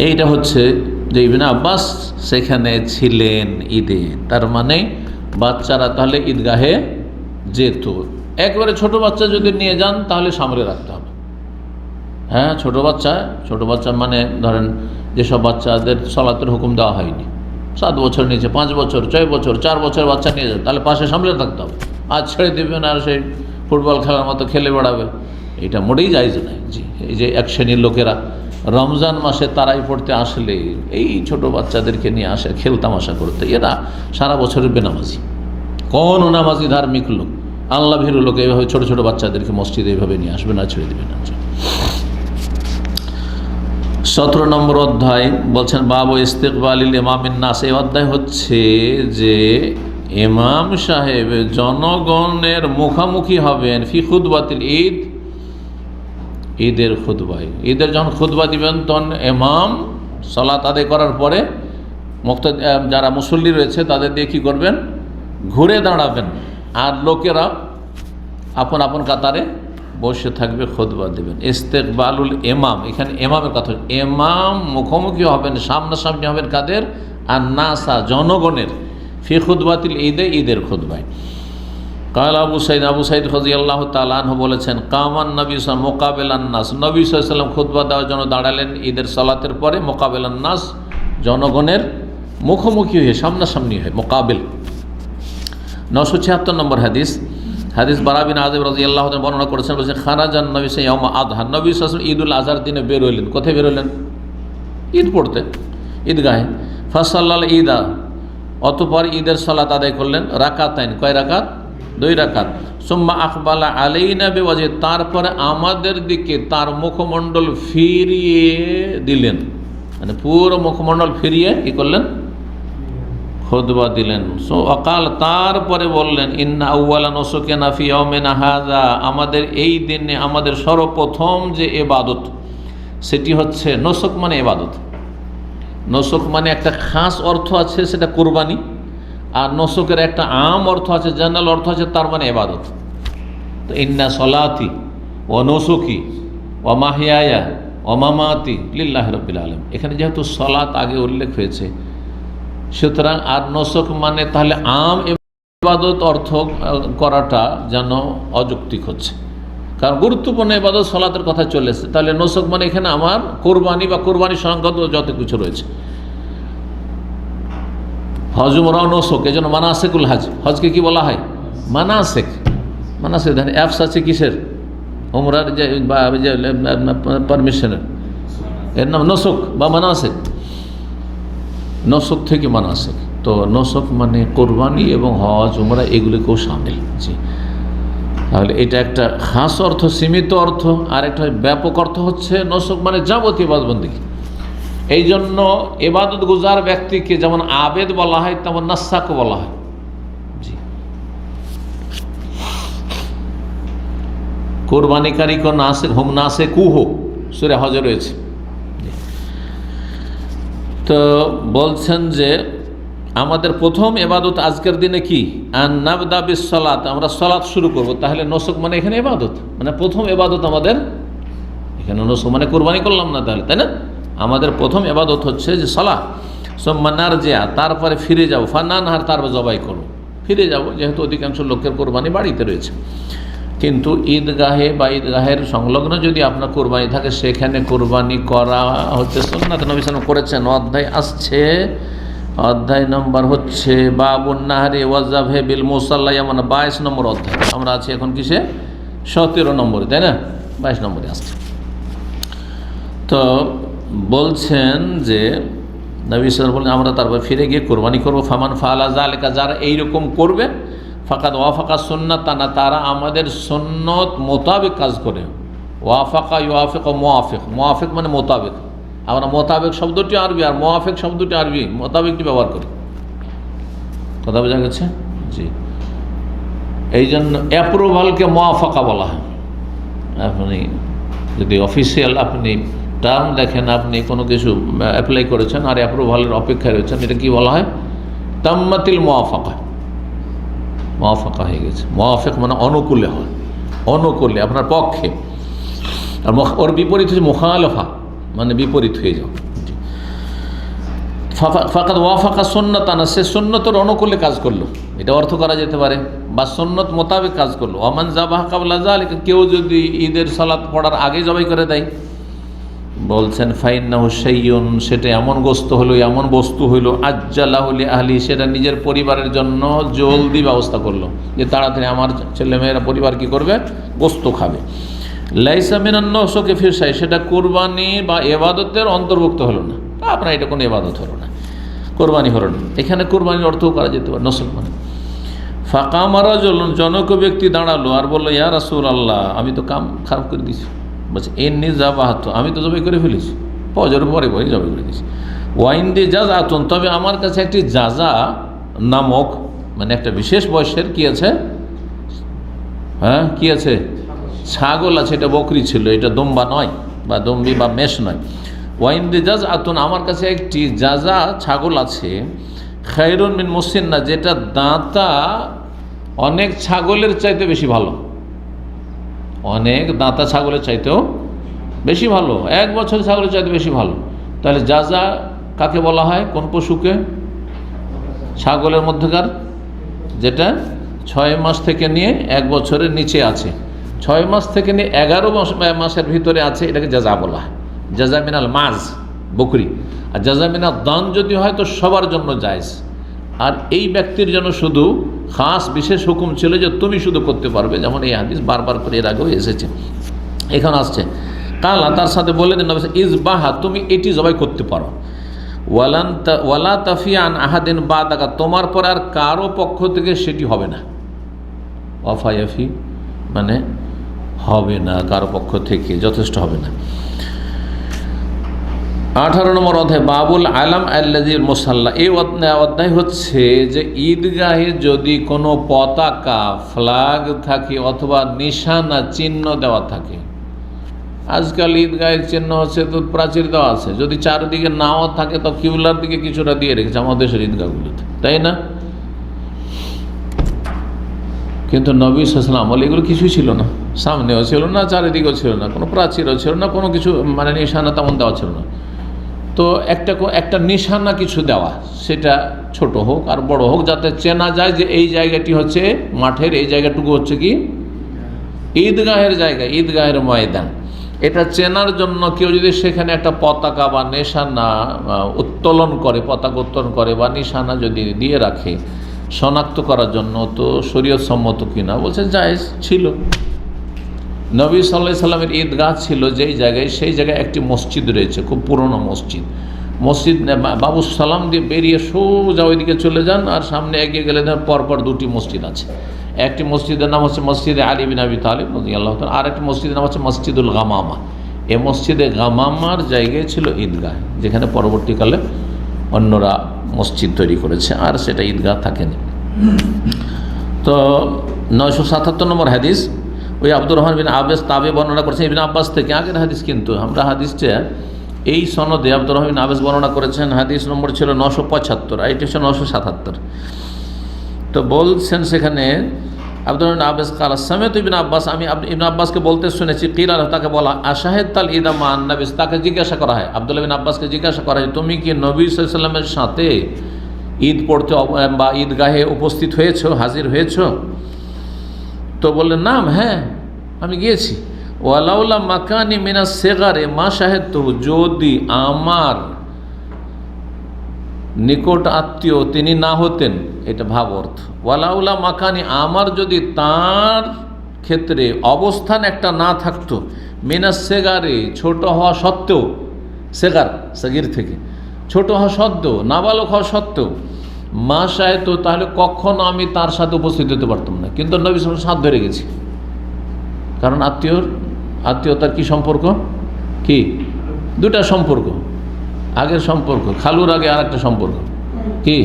এইটা হচ্ছে যে ইবনে আব্বাস সেখানে ছিলেন ঈদে, তার মানে বাচ্চারা তাহলে ঈদগাহে যেত। একবারে ছোট বাচ্চা যদি নিয়ে যান তাহলে সামলে রাখতে হবে। হ্যাঁ, ছোট বাচ্চা মানে ধরেন যেসব বাচ্চাদের সালাতের হুকুম দেওয়া হয়নি, 7 বছর নিচে, 5 বছর, 6 বছর, 4 বছর বাচ্চা নিয়ে যাবে, তাহলে পাশে সামলে থাকতে হবে। আজ ছেড়ে দেবেন আর সেই ফুটবল খেলার মতো খেলে বেড়াবে, এটা মোটেই জায়েজ নয়। জি, এই যে এক শ্রেণীর লোকেরা রমজান মাসে তারাই পড়তে আসলে এই ছোট বাচ্চাদেরকে নিয়ে আসে খেলতামাশা করতে, এরা সারা বছরের বেনামাজি। কোন নামাজি ধার্মিক লোক, আল্লাহ ভীরু লোক এইভাবে ছোট ছোট বাচ্চাদেরকে মসজিদে এইভাবে নিয়ে আসবে না, ছেড়ে দেবে না। 17 নম্বর অধ্যায় বলছেন বাবু ইস্তিকবালিল ইমামিন নাস। এই অধ্যায় হচ্ছে যে ইমাম সাহেব জনগণের মুখামুখি হবেন ফি খুতবাতিল ঈদ, ঈদের খুতবায়। ঈদের যখন খুতবা দিবেন তখন ইমাম সালাত আদায় করার পরে যারা মুসল্লি রয়েছে তাদের দিয়ে কী করবেন? ঘুরে দাঁড়াবেন, আর লোকেরা আপন আপন কাতারে বসে থাকবে, খুতবা দেবেন। ইস্তেকবালুল ইমাম, এখানে ইমামের কথা, ইমাম মুখোমুখি হবেন, সামনাসামনি হবেন কাদের? আর নাসা, জনগণের, ফি খুতবাতিল ঈদে, ঈদের খুতবায়। কাল আবু সাইদ রাদিয়াল্লাহু তাআলা আনহু বলেছেন কামান নবী সাল্লাল্লাহু মুকাবিলান নাস, নবী সাল্লাল্লাহু আলাইহি ওয়াসাল্লাম খুতবা দেওয়ার জন্য দাঁড়ালেন ঈদের সালাতের পরে, মুকাবিলান নাস, জনগণের মুখোমুখি হয়ে, সামনাসামনি হয়ে, মুকাবিল। 976 নম্বর হাদিস বারা বিন আযিব রাদিয়াল্লাহু তাআলা বর্ণনা করেছেন, বলেছেন খারাজান নবী ইয়াউমা আযহা, নবী সাল্লাল্লাহু আলাইহি ওয়াসাল্লাম ঈদুল আযহার দিনে বের হইলেন। কোথায় বের হইলেন? ঈদ পড়তে, ঈদগাহে। ফাসাল্লাল ঈদা, অতঃপর ঈদের সালাত আদায় করলেন, রাকাতাইন, কয় রাকাত? 2 রাকাত। সুম্মা আকবালা আলাইনা বিওয়াজহি, তারপরে আমাদের দিকে তার মুখমণ্ডল ফিরিয়ে দিলেন, মানে পুরো মুখমণ্ডল ফিরিয়ে কি করলেন? খুতবা দিলেন। অকাল, তারপরে বললেন ইন্না আউওয়ালা নুসুকিনা ফি ইয়াউমিনা হাযা, আমাদের এই দিনে আমাদের সর্বপ্রথম যে ইবাদত সেটি হচ্ছে নুসুক, মানে ইবাদত। নুসুক মানে একটা খাস অর্থ আছে, সেটা কুরবানি, আর নুসুকের একটা আম অর্থ আছে, জেনারেল অর্থ আছে, তার মানে ইবাদত। তো ইন্না সলাতি ওয়া নুসুকি ওয়া মাহইয়ায়া ওয়া মামাতি লিল্লাহি রাব্বিল আলামিন, এখানে যেহেতু সলাত আগে উল্লেখ হয়েছে, সুতরাং আর নুসুক মানে তাহলে আম ইবাদত অর্থ করাটা যেন অযৌক্তিক হচ্ছে, কারণ গুরুত্বপূর্ণ ইবাদত সালাতের কথা চলেছে। তাহলে নুসুক মানে এখানে আমার কোরবানি বা কোরবানি সংক্রান্ত যত কিছু রয়েছে। হজ উমরাও নুসুক, এই জন্য মানাসিকুল হজ, হজকে কি বলা হয়? মানাসিক। মানাসিক অ্যাপস আছে কিসের? উমরার যে পারমিশনের, এর নাম নুসুক বা মানাসিক। নুসুক থেকে মানাসিক, তো নুসুক মানে কোরবানি এবং হজ উমরা এগুলিকেও শামিল। জি, তাহলে এটা একটা খাস অর্থ, সীমিত অর্থ, আর একটা ব্যাপক অর্থ হচ্ছে নুসুক মানে যাবতীয় ইবাদতবন্দি। এই জন্য ইবাদত গুজার ব্যক্তিকে যেমন আবেদ বলা হয় তেমন নাসাকও বলা হয়। জি, কোরবানিকারী কো নাসিক হুম নাসিকু হো, সূরা হজে রয়েছে। তো বলছেন যে আমাদের প্রথম ইবাদত আজকের দিনে কি? আন নাবদা বিস সালাত, আমরা সালাত শুরু করব। তাহলে নুসুক মানে এখানে ইবাদত, মানে প্রথম ইবাদত আমাদের এখানে। নুসুক মানে কোরবানি করলাম না তাহলে, তাই না? আমাদের প্রথম ইবাদত হচ্ছে যে সালাত। সুম্মা নারজিয়া, তারপরে ফিরে যাব, ফানানহার, তারপর জবাই করব, ফিরে যাব, যেহেতু অধিকাংশ লোকের কোরবানি বাড়িতে রয়েছে। কিন্তু ঈদগাহে বা ঈদগাহের সংলগ্ন যদি আপনার কোরবানি থাকে, সেখানে কোরবানি করা হচ্ছে সুন্নাত। নবী সাল্লাল্লাহু আলাইহি ওয়াসাল্লাম করেছেন। অধ্যায় আসছে, অধ্যায় নম্বর হচ্ছে বাবুন নাহরি ওয়াজাবহে বিল মুসাল্লা, যেমন 22 নম্বর অধ্যায়। আমরা আছি এখন কিসে? 17 নম্বরে, তাই না? 22 নম্বরে আসছে। তো বলছেন যে নবী সাল্লাল্লাহু আলাইহি ওয়াসাল্লাম আমরা তারপর ফিরে গিয়ে কোরবানি করবো। ফামান ফাআলা যালিকা, যারা এইরকম করবে, ফাকাদ ওয়াফাকা সুন্নাতানা, তারা আমাদের সুন্নত মোতাবেক কাজ করে। ওয়াফাকা ইউআফিক ও মুআফিক, মুআফিক মানে মোতাবেক। আমরা মোতাবেক শব্দটি আরবি আর মুআফিক শব্দটি আরবি, মোতাবেকটি ব্যবহার করি। কথা বোঝা গেছে? জি, এই জন্য অ্যাপ্রুভালকে মুআফাকা বলা হয়। আপনি যদি অফিসিয়াল আপনি টার্ম দেখেন, আপনি কোনো কিছু অ্যাপ্লাই করেছেন আর অ্যাপ্রুভালের অপেক্ষায় রয়েছেন, এটা কি বলা হয়? তাম্মাতিল মুআফাকা, মুআফাকা হয়ে গেছে। মুআফিক মানে অনুকূলে হয়, অনুকূলে, আপনার পক্ষে। আর ওর বিপরীত হচ্ছে মুখালাফা, মানে বিপরীত হয়ে যাও। ফাকাদ ওয়াফাকা সুন্নাতানা, সে সুন্নতের অনুকূলে কাজ করলো, এটা অর্থ করা যেতে পারে, বা সুন্নত মোতাবেক কাজ করলো। ওমান যাবাহ কাবলা যালিকা, কেউ যদি ঈদের সালাত পড়ার আগে জবাই করে দেয়, বলছেন ফাইন্নাহু শাইয়ুন, সেটা এমন গোস্ত হলো, এমন বস্তু হইল, আজ্জালাহু লিআহলি, সেটা নিজের পরিবারের জন্য জলদি ব্যবস্থা করলো, যে তাড়াতাড়ি আমার ছেলেমেয়েরা পরিবার কি করবে? গোস্ত খাবে। লাইসা মিনান নুসুকি ফি শাই, সেটা কোরবানি বা ইবাদতের অন্তর্ভুক্ত হলো না, আপনার এটা কোনো ইবাদত হলো না, কোরবানি হলো না। এখানে কোরবানির অর্থও করা যেতে পারে নুসুক মানে। ফাকামা রাজুলুন, জনক ব্যক্তি দাঁড়ালো আর বললো, ইয়া রাসূলুল্লাহ, আমি তো কাম খারাপ করে দিয়েছি। বলছে এমনি যাবাহাত, আমি তো জবাই করে ফেলেছি, ফজর পরে পরে জবাই করে দিয়েছি। ওয়াইন্দি জাযাতুন, তবে আমার কাছে একটি জাযা নামক, মানে একটা বিশেষ বয়সের কি আছে? হ্যাঁ, কি আছে? ছাগল আছে। এটা বকরি ছিল, এটা দম্বা নয়, বা দম্বি বা মেষ নয়। ওয়াইন্দি জাযাতুন, আমার কাছে একটি জাযা ছাগল আছে, খায়রুন মিন মুসিন্না, যেটা দাঁতা অনেক ছাগলের চাইতে বেশি ভালো, অনেক দাঁতা ছাগলের চাইতেও বেশি ভালো, 1 বছর ছাগলের চাইতে বেশি ভালো। তাহলে জাযা কাকে বলা হয়? কোন পশুকে? ছাগলের মধ্যেকার, যেটা 6 মাস থেকে নিয়ে 1 বছরের নিচে আছে, 6 মাস থেকে নিয়ে 11 মাসের ভিতরে আছে, এটাকে জাযা বলা হয়। জাযা মিনাল মাজ, বকরি। আর জাযা মিনাল দান যদি হয় তো সবার জন্য জায়েজ। আর এই ব্যক্তির জন্য শুধু খাস বিশেষ হুকুম ছিল যে তুমি শুধু করতে পারবে, যেমন এই হাদিস বারবার করে এর আগেও এসেছে, এখানে আসছে। কালা, তার সাথে বলে দিন ইজবাহা, তুমি এটি জবাই করতে পারো। ওয়ালা তাফিয়ান আহাদিন বাদাকা, তোমার পর আর কারো পক্ষ থেকে সেটি হবে না। ওয়াফায়াফি মানে হবে না, কারো পক্ষ থেকে যথেষ্ট হবে না। 18 নম্বর অধ্যায় বাবুল আলাম আল্লাযিল মুসাল্লা, এই অধ্যায় হচ্ছে যে ঈদগাহে যদি কোনো পতাকা, ফ্ল্যাগ থাকে অথবা নিশানা, চিহ্ন দেওয়া থাকে। আজকাল ঈদগাহের চিহ্ন হচ্ছে তো প্রাচীর দেওয়া আছে, যদি চারিদিকে নাও থাকে তো কিবলার দিকে কিছুটা দিয়ে রেখেছে আমাদের দেশের ঈদগাহগুলোতে, তাই না? কিন্তু নবী সাল্লাল্লাহু আলাইহি ওয়াসাল্লাম বলে এগুলো কিছুই ছিল না, সামনেও ছিল না, চারিদিকেও ছিল না, কোনো প্রাচীরও ছিল না, কোনো কিছু মানে নিশানা তেমন দেওয়া ছিল না। তো একটা নিশানা কিছু দেওয়া, সেটা ছোট হোক আর বড় হোক, যাতে চেনা যায় যে এই জায়গাটি হচ্ছে মাঠের, এই জায়গাটুকু হচ্ছে কি ঈদগাহের জায়গা, ঈদগাহের ময়দান, এটা চেনার জন্য কেউ যদি সেখানে একটা পতাকা বা নিশানা উত্তোলন করে, পতাকা উত্তোলন করে বা নিশানা যদি দিয়ে রাখে শনাক্ত করার জন্য, তো শরীয়ত সম্মত কিনা? বলছে জায়েজ ছিল। নবী সাল্লাল্লাহু আলাইহি সাল্লামের ঈদগাহ ছিল যেই জায়গায়, সেই জায়গায় একটি মসজিদ রয়েছে, খুব পুরনো মসজিদ। বাবু সালাম দিয়ে বেরিয়ে সোজা ওইদিকে চলে যান, আর সামনে এগিয়ে গেলে পরপর দুটি মসজিদ আছে। একটি মসজিদের নাম হচ্ছে মসজিদে আলী বিন আবি তালিব রাদিয়াল্লাহু তাআলা, আর একটি মসজিদের নাম হচ্ছে মসজিদুল গামামা। এই মসজিদে গামামার জায়গায় ছিল ঈদগাহ, যেখানে পরবর্তীকালে অন্যরা মসজিদ তৈরি করেছে, আর সেটা ঈদগাহ থাকেনি। তো 977 নম্বর হাদিস, ওই আব্দুর রহমান বিন আব্বাস তাবে বর্ণনা করেছেন ইবনে আব্বাস থেকে, আগের হাদিস কিন্তু আমরা হাদিসটা এই সনদে আব্দুর রহমান বিন আব্বাস বর্ণনা করেছেন, হাদিস নম্বর ছিল 975, আর এটি হচ্ছে 977। তো বলছেন সেখানে আব্দুর রহমান আব্বাস কাল সামেত ইবনে আব্বাস, আমি ইবনে আব্বাসকে বলতে শুনেছি, কিলা, তাকে বলা আশাহেদ তাল ঈদা মা নবী, তাকে জিজ্ঞাসা করা হয়, আব্দুল্লাহ বিন আব্বাসকে জিজ্ঞাসা করা হয়, তুমি কি নবী সাল্লাল্লাহু আলাইহি ওয়াসাল্লামের সাথে ঈদ পড়তে বা ঈদগাহে উপস্থিত হয়েছো, হাজির হয়েছো? তো বললেন নাম, হ্যাঁ আমি গিয়েছি। ওয়ালাউলা মাকানি মিনা সেগারে মা শাহেদ, তো যদি আমার নিকট আত্মীয় তিনি না হতেন, এটা ভাব অর্থ। ওয়ালাউলা মাকানি, আমার যদি তার ক্ষেত্রে অবস্থান একটা না থাকতো, মিনা সেগারে, ছোট হওয়া সত্ত্বেও, সেগার সাগির থেকে ছোট হওয়া সত্ত্বেও, নাবালক হওয়া সত্ত্বেও, মা শাহেদ, তো তাহলে কখনো আমি তার সাথে উপস্থিত হতে পারতাম না। কিন্তু নবী সাল্লাল্লাহু আলাইহি ওয়াসাল্লাম সাথ ধরে গেছি, কারণ আত্মীয়তার কি সম্পর্ক, কি দুটা সম্পর্ক, আগের সম্পর্ক, খালুর আগে আর একটা সম্পর্ক, কি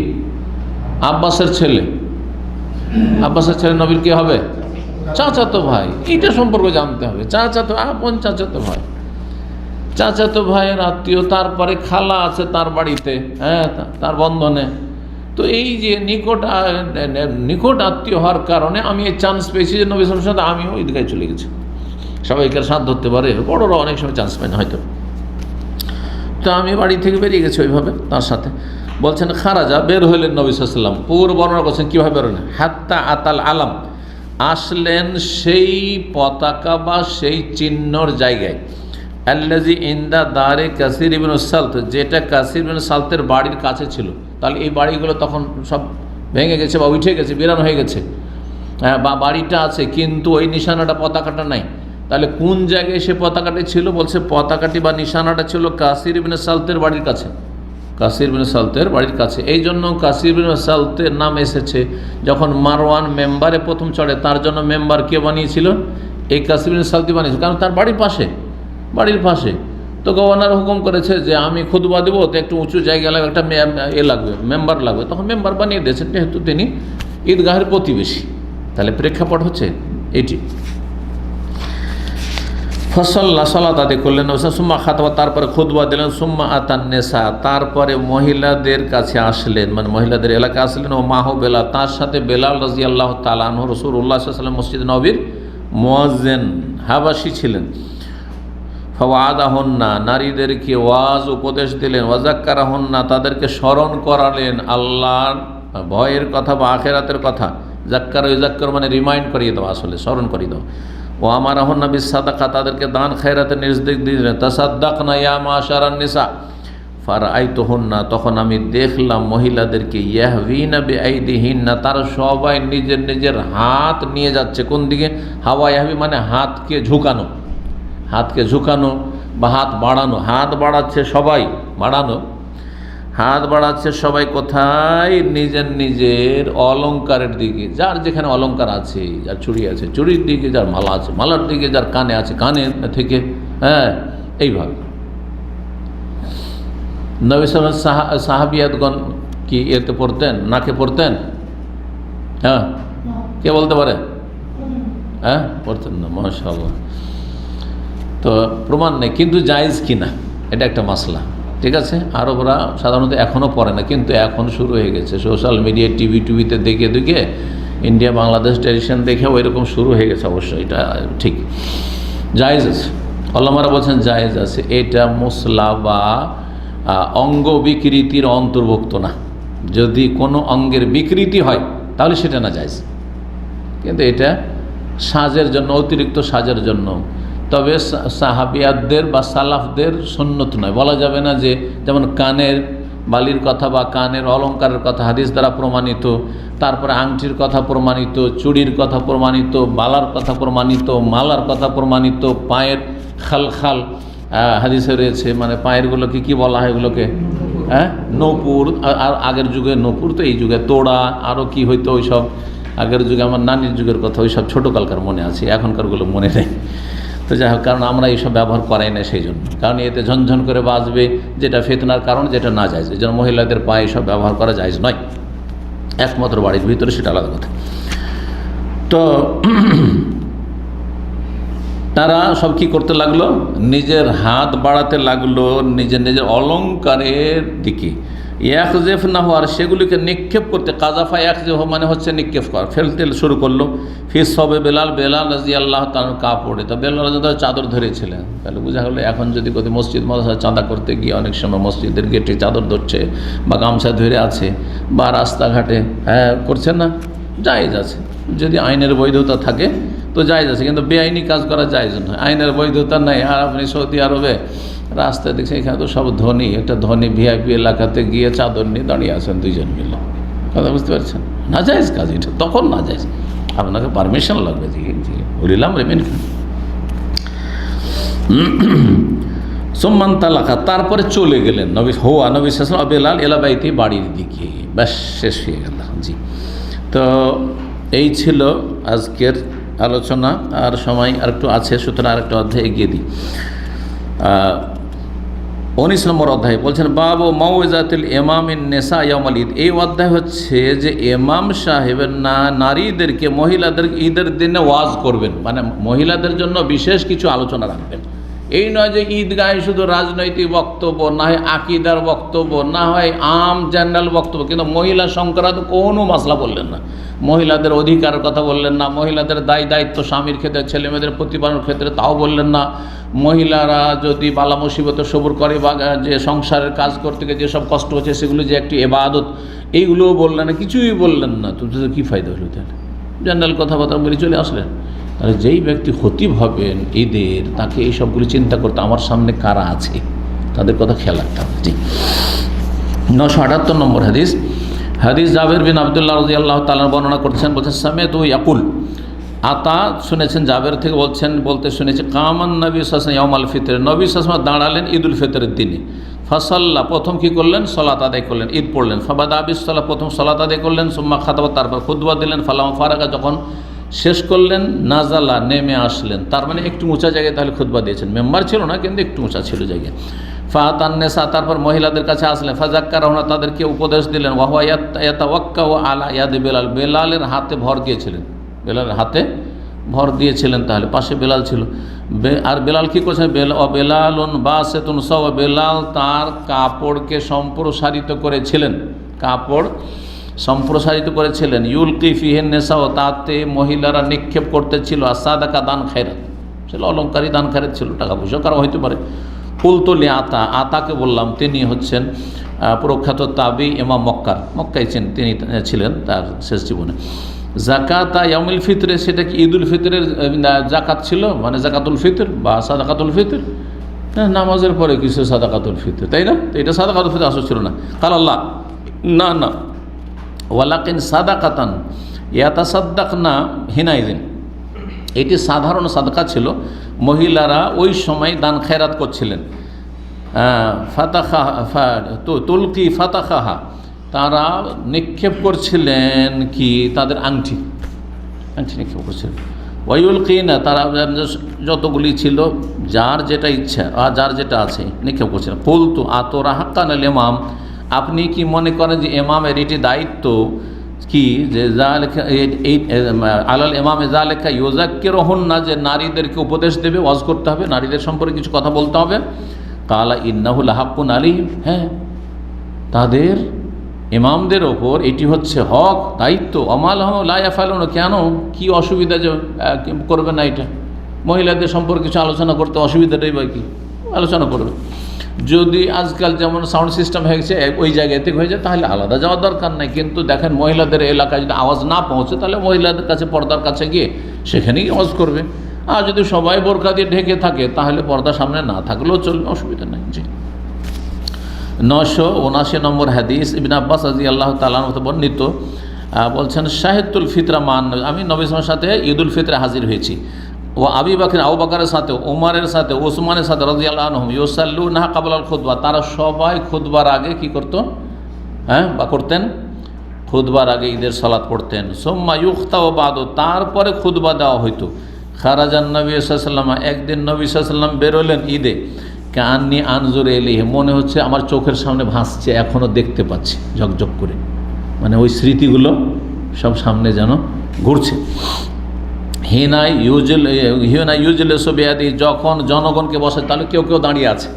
আব্বাসের ছেলে নবীর কি হবে? চাচাতো ভাই। এইটা সম্পর্ক জানতে হবে, চাচাতো আপন চাচাতো ভাই, চাচাতো ভাইয়ের আত্মীয়, তারপরে খালা আছে তার বাড়িতে, হ্যাঁ তার বন্ধনে। তো এই যে নিকট আত্মীয় হওয়ার কারণে আমি এই চান্স পেয়েছি যে নবী সাল্লাল্লাহু আলাইহি ওয়াসাল্লাম সাথে আমিও ঈদগাহে চলে গেছি। সবাইকার সাথ ধরতে পারে, বড়রা অনেক সময় চান্স পায় না হয়তো। তো আমি বাড়ি থেকে বেরিয়ে গেছি ওইভাবে তার সাথে। বলছেন খারাজা, বের হইলেন নবী সাল্লাল্লাহু আলাইহি ওয়াসাল্লাম, পুরো বর্ণনা করছেন কীভাবে বেরোলেন। হাত্তা আতাল আলাম, আসলেন সেই পতাকা বা সেই চিহ্নর জায়গায়, আল্লাজি ইন্দা দারে কাসির ইবনে সালত, যেটা কাসির ইবনে সালতের বাড়ির কাছে ছিল। তাহলে এই বাড়িগুলো তখন সব ভেঙে গেছে বা উঠে গেছে, বিরান হয়ে গেছে, হ্যাঁ, বা বাড়িটা আছে কিন্তু ওই নিশানাটা, পতাকাটা নাই। তাহলে কোন জায়গায় সে পতাকাটি ছিল? বলছে পতাকাটি বা নিশানাটা ছিল কাসির ইবনে সালতের বাড়ির কাছে, কাসির ইবনে সালতের বাড়ির কাছে। এই জন্য কাসির ইবনে সালতের নাম এসেছে। যখন মারওয়ান মেম্বারে প্রথম চড়ে, তার জন্য মেম্বার কে বানিয়েছিল? এই কাসির ইবনে সালতি বানিয়েছিল, কারণ তার বাড়ির পাশে। তো গভর্নর হুকুম করেছে যে আমি খুতবা দেবো, তো একটু উঁচু জায়গা লাগবে, একটা লাগবে, মেম্বার লাগবে। তখন মেম্বার বানিয়ে দিয়েছেন, যেহেতু তিনি ঈদগাহের প্রতিবেশী। তাহলে প্রেক্ষাপট হচ্ছে এটি। ফসল্লা সালাত আদায় করলেন, সুম্মা খাতবা, তারপরে খুতবা দিলেন, সুম্মা আতান নেসা, তারপরে মহিলাদের কাছে আসলেন, মানে মহিলাদের এলাকা আসলেন। ও মাহ বেলাল, তার সাথে বেলাল রাদিয়াল্লাহু তাআলা আনহু, রাসূলুল্লাহ সাল্লাল্লাহু আলাইহি ওয়াসাল্লাম মসজিদ নববীর মুয়াজ্জিন হাবাসী ছিলেন। ফাওয়াদাহুন্না, নারীদেরকে ওয়াজ উপদেশ দিলেন, ওয়াজাক্কারাহুন্না, তাদেরকে স্মরণ করালেন আল্লাহর ভয়ের কথা বা আখিরাতের কথা। জাক্কার মানে রিমাইন্ড করিয়ে দেওয়া, আসলে স্মরণ করিয়ে দেওয়া। ও আমারাহুন্না বিসাদাকা, তাদেরকে দান খায়রাতের নির্দেশ দিলেন। তাসাদ্দাকনা ইয়া মাশারান নিসা, ফারাআইতুহুন্না, তখন আমি দেখলাম মহিলাদেরকে, ইয়াহবিনা বিআইদিহিন্না, তারা সবাই নিজের নিজের হাত নিয়ে যাচ্ছে কোন দিকে? হাওয়া ইয়াহবি মানে হাতকে ঝুঁকানো বা হাত বাড়ানো, হাত বাড়াচ্ছে সবাই, হাত বাড়াচ্ছে সবাই কোথায়? নিজের নিজের অলংকারের দিকে, যার যেখানে অলংকার আছে, যার চুড়ি আছে চুড়ির দিকে, যার মালা আছে মালার দিকে, যার কানে আছে কানের থেকে, হ্যাঁ এইভাবে। নবী সাল্লাল্লাহু আলাইহি ওয়াসাল্লাম সাহাবিয়াতগণ কি এতে পড়তেন, নাকে পড়তেন? হ্যাঁ, কে বলতে পারে? হ্যাঁ, পড়তেন না, মাশাআল্লাহ। তো প্রমাণ নেই, কিন্তু জায়েজ কিনা এটা একটা মাসলা, ঠিক আছে। আরবরা সাধারণত এখনও পড়ে না, কিন্তু এখন শুরু হয়ে গেছে। সোশ্যাল মিডিয়া, টিভিতে দেখে ইন্ডিয়া বাংলাদেশ টেলিভিশন দেখেও এরকম শুরু হয়ে গেছে। অবশ্যই এটা ঠিক, জায়েজ আছে। ওলামারা বলছেন জায়েজ আছে। এটা মসলা বা অঙ্গ বিকৃতির অন্তর্ভুক্ত না। যদি কোনো অঙ্গের বিকৃতি হয় তাহলে সেটা না জায়েজ, কিন্তু এটা সাজের জন্য, অতিরিক্ত সাজের জন্য। তবে সাহাবিয়াতদের বা সালাফদের সুন্নত নয়। বলা যাবে না যে যেমন কানের বালির কথা বা কানের অলংকারের কথা হাদিস দ্বারা প্রমাণিত, তারপরে আংটির কথা প্রমাণিত, চুড়ির কথা প্রমাণিত, বালার কথা প্রমাণিত, মালার কথা প্রমাণিত, পায়ের খাল হাদিসে রয়েছে, মানে পায়েরগুলোকে কি বলা হয় এগুলোকে, নূপুর। আর আগের যুগে নূপুর, তো এই যুগে তোড়া, আরও কি হইতো ওইসব আগের যুগে, আমার নানির যুগের কথা ওইসব ছোটোকালকার মনে আছে, এখনকারগুলো মনে নেই। তো যাই হোক, কারণ আমরা এইসব ব্যবহার করাই না সেই জন্য, কারণ এতে ঝনঝন করে বাজবে, যেটা ফিতনার কারণ, যেটা না যায়। এই জন্য মহিলাদের পায়ে এইসব ব্যবহার করা যায় নয়, একমাত্র বাড়ির ভিতরে, সেটা আলাদা কথা। তো তারা সব কি করতে লাগলো, নিজের হাত বাড়াতে লাগলো নিজের নিজের অলঙ্কারের দিকে। ইয়াকজেফ না হওয়ার, সেগুলিকে নিক্ষেপ করতে, কাজাফা ইয়াকজেফ মানে হচ্ছে নিক্ষেপ করা, ফেলতে শুরু করলো। ফিস সবে বেলাল রাদিয়াল্লাহু তাআলা কাপড়ে, তো বেলাল রাদিয়াল্লাহু চাদর ধরেছিলেন। তাহলে বোঝা গেলো এখন যদি কোথাও মসজিদ মাদ্রাসা চাঁদা করতে গিয়ে অনেক সময় মসজিদের গেটে চাদর ধরছে বা গামছা ধরে আছে বা রাস্তাঘাটে করছে না, জায়েজ আছে। যদি আইনের বৈধতা থাকে তো জায়েজ আছে, কিন্তু বেআইনি কাজ করা জায়েজ নয়। আইনের বৈধতা নাই, আর আপনি সৌদি আরবে রাস্তায় দেখছেন, এখানে তো সব ধনী, একটা ধনী ভিআইপি এলাকাতে গিয়ে চাদর নিয়ে দাঁড়িয়ে আছেন দুইজন মিলে, কথা বুঝতে পারছেন? না জায়েজ কাজ এটা, তখন না জায়েজ, আপনাকে পারমিশন লাগবে। জি জি, বলিলাম রেমেন সোম্মান তালাকা, তারপরে চলে গেলেন নবী সাল্লাল্লাহু বেলাল এলাবাইতে, বাড়ির দিকে। ব্যাস, শেষ হয়ে গেল। জি, তো এই ছিল আজকের আলোচনা। আর সময় আর একটু আছে, সুতরাং আর একটা অধ্যায় এগিয়ে দিই। 19 নম্বর অধ্যায় বলছেন, বাবু মাউইজাতুল ইমামিন নিসা ইয়াউমুল ঈদ। এই অধ্যায় হচ্ছে যে ইমাম সাহেবের নারীদেরকে, মহিলাদের ঈদের দিনে ওয়াজ করবেন, মানে মহিলাদের জন্য বিশেষ কিছু আলোচনা রাখবেন। এই নয় যে ঈদগাহে শুধু রাজনৈতিক বক্তব্য, না হয় আকিদার বক্তব্য, না হয় আম জেনারেল বক্তব্য, কিন্তু মহিলা সংক্রান্ত কোনো মাসলা বললেন না। মহিলাদের অধিকারের কথা বললেন না, মহিলাদের দায়িত্ব স্বামীর ক্ষেত্রে, ছেলেমেয়েদের প্রতিপালনের ক্ষেত্রে তাও বললেন না। মহিলারা যদি বালা মুসিবতে সবর করে বা যে সংসারের কাজ করতে গিয়ে যেসব কষ্ট হচ্ছে সেগুলো যে একটি ইবাদত, এইগুলোও বললেন না, কিছুই বললেন না। তো কী ফায়দা হলো? তাহলে জেনারেল কথাবার্তা বলে চলে আসলেন। তাহলে যেই ব্যক্তি খতিব হবেন ঈদের, তাকে এই সবগুলি চিন্তা করতে, আমার সামনে কারা আছে তাদের কথা খেয়াল রাখতে হবে। জি, 978 নম্বর হাদিস জাবের বিন আবদুল্লাহ রাদিয়াল্লাহু তাআলা বর্ণনা করছেন, বলছেন সামিআতু ইয়াকুল, আতা শুনেছেন জাবের থেকে বলতে শুনেছে, কামান নবী সাল্লাল্লাহু আলাইহি ওয়াসাল্লাম ইয়াউমাল ফিতর, নবী সাল্লাল্লাহু আলাইহি ওয়াসাল্লাম দাঁড়ালেন ঈদুল ফিতরের দিনে। ফাসাল্লা, প্রথম কি করলেন? সালাত আদায় করলেন, ঈদ পড়লেন। ফাবাদা বিসসালাহ, প্রথম সালাত আদায় করলেন। সুম্মা খাতাবা, তারপর খুতবা দিলেন। ফালামা ফারাগা, যখন শেষ করলেন, নাজালা, নেমে আসলেন। তার মানে একটু উঁচা জায়গায় তাহলে খুতবা দিয়েছেন, মেম্বার ছিল না কিন্তু একটু উঁচা ছিল জায়গায়। ফাতান্নেসা, তারপর মহিলাদের কাছে আসলেন। ফাজাক্কারাহুনা, তাদেরকে উপদেশ দিলেন। ওয়াহুয়া ইয়াতাওয়াক্কাউ আলা ইয়াদি বেলাল, বেলালের হাতে ভর দিয়েছিলেন, বেলালের হাতে ভর দিয়েছিলেন। তাহলে পাশে বেলাল ছিল। আর বেলাল কী করছেন? বেলালুন বাসেতুন সাও, বেলাল তার কাপড়কে সম্প্রসারিত করেছিলেন, কাপড় সম্প্রসারিত করেছিলেন। ইউলকি ফিহিন নেসাও, তাতে মহিলারা নিক্ষেপ করতেছিল। আর সাদাকা, দান খায়রাত ছিল, অলঙ্কারী দান খায়রাত ছিল, টাকা পয়সা কারো হইতে পারে। ফুলতলি আতাকে বললাম, তিনি হচ্ছেন প্রখ্যাত তাবি, ইমাম মক্কায় তিনি ছিলেন তার শেষ জীবনে। জাকাতা ইয়াউমুল ফিতরে, সেটা কি ঈদুল ফিতরের জাকাত ছিল, মানে জাকাতুল ফিতর বা সাদাকাতুল ফিতর, নামাজের পরে কিছু সাদাকাতুল ফিতর, তাই না? তো এটা সাদাকাতুল ফিতর আসল ছিল না। কাল আল্লাহ, না ওয়ালাকিন সাদাকাতান ইয়াতাসাদ্দাকনা হিনাইদিন, এটি সাধারণ সাদকা ছিল, মহিলারা ওই সময় দান খেরাত করছিলেন। তুলকি ফাতাখাহা, তারা নিক্ষেপ করছিলেন কি? তাদের আংটি নিক্ষেপ করছিলেন। ওয়াইউলকিনা, তারা যতগুলি ছিল, যার যেটা ইচ্ছা আর যার যেটা আছে নিক্ষেপ করছিলেন। কুলতু আতরা হাক্কান আল ইমাম, আপনি কি মনে করেন যে ইমামের এটি দায়িত্ব কি, যে আলাল ইমামে যালেকা ইউযাক্কিরুহুন্না, যে নারীদেরকে উপদেশ দেবে, ওয়াজ করতে হবে, নারীদের সম্পর্কে কিছু কথা বলতে হবে। কালা ইন্নাহু লাহাক্কুন আলাইহিম, হ্যাঁ, তাদের ইমামদের ওপর এটি হচ্ছে হক, দায়িত্ব। আমালহুম লা ইয়াফআলুন, কেন, কি অসুবিধা যে করবে না? এটা মহিলাদের সম্পর্কে কিছু আলোচনা করতে অসুবিধাটাই বা কি? আলোচনা করবে। যদি আজকাল যেমন সাউন্ড সিস্টেম হয়ে গেছে, ওই জায়গায় থেকে হয়ে যায়, তাহলে আলাদা যাওয়ার দরকার নাই। কিন্তু দেখেন, মহিলাদের এলাকায় যদি আওয়াজ না পৌঁছে, তাহলে মহিলাদের কাছে, পর্দার কাছে গিয়ে সেখানেই ওয়াজ করবে। আর যদি সবাই বোরকা দিয়ে ঢেকে থাকে তাহলে পর্দা সামনে না থাকলেও চলবে, অসুবিধা নেই। জি। 979 নম্বর হাদিস, ইবনে আব্বাস রাদিয়াল্লাহু তাআলা আনহু বর্ণিত, বলছেন শাহিদুল ফিতরা মান, আমি নবী সাল্লাল্লাহু আলাইহি ওয়াসাল্লামের সাথে ঈদুল ফিতরে হাজির হয়েছি। ও আবু বকরের সাথে, ওমরের সাথে, ওসমানের সাথে রাদিয়াল্লাহু আনহুম ইউসাল্লুনা ক্বাবলাল খুতবা, তারা সবাই খুতবার আগে কি করতো, বা করতেন, খুতবার আগে ঈদের সালাত পড়তেন। সুম্মা ইউখতাউ বাদু, তারপরে খুতবা দেওয়া হইতো। খারাজান নবী সাল্লাল্লাহু আলাইহি ওয়াসাল্লাম, একদিন নবী সাল্লাল্লাহু আলাইহি ওয়াসাল্লাম বেরোলেন ঈদে, কান্নি আনজুর এলিহি, মনে হচ্ছে আমার চোখের সামনে ভাসছে, এখনও দেখতে পাচ্ছি ঝকঝক করে, মানে ওই স্মৃতিগুলো সব সামনে যেন ঘুরছে। হিনা ইউজুল সোবিয়াদি, যখন জনগণকে বসে, তাহলে কেউ কেউ দাঁড়িয়ে আছে,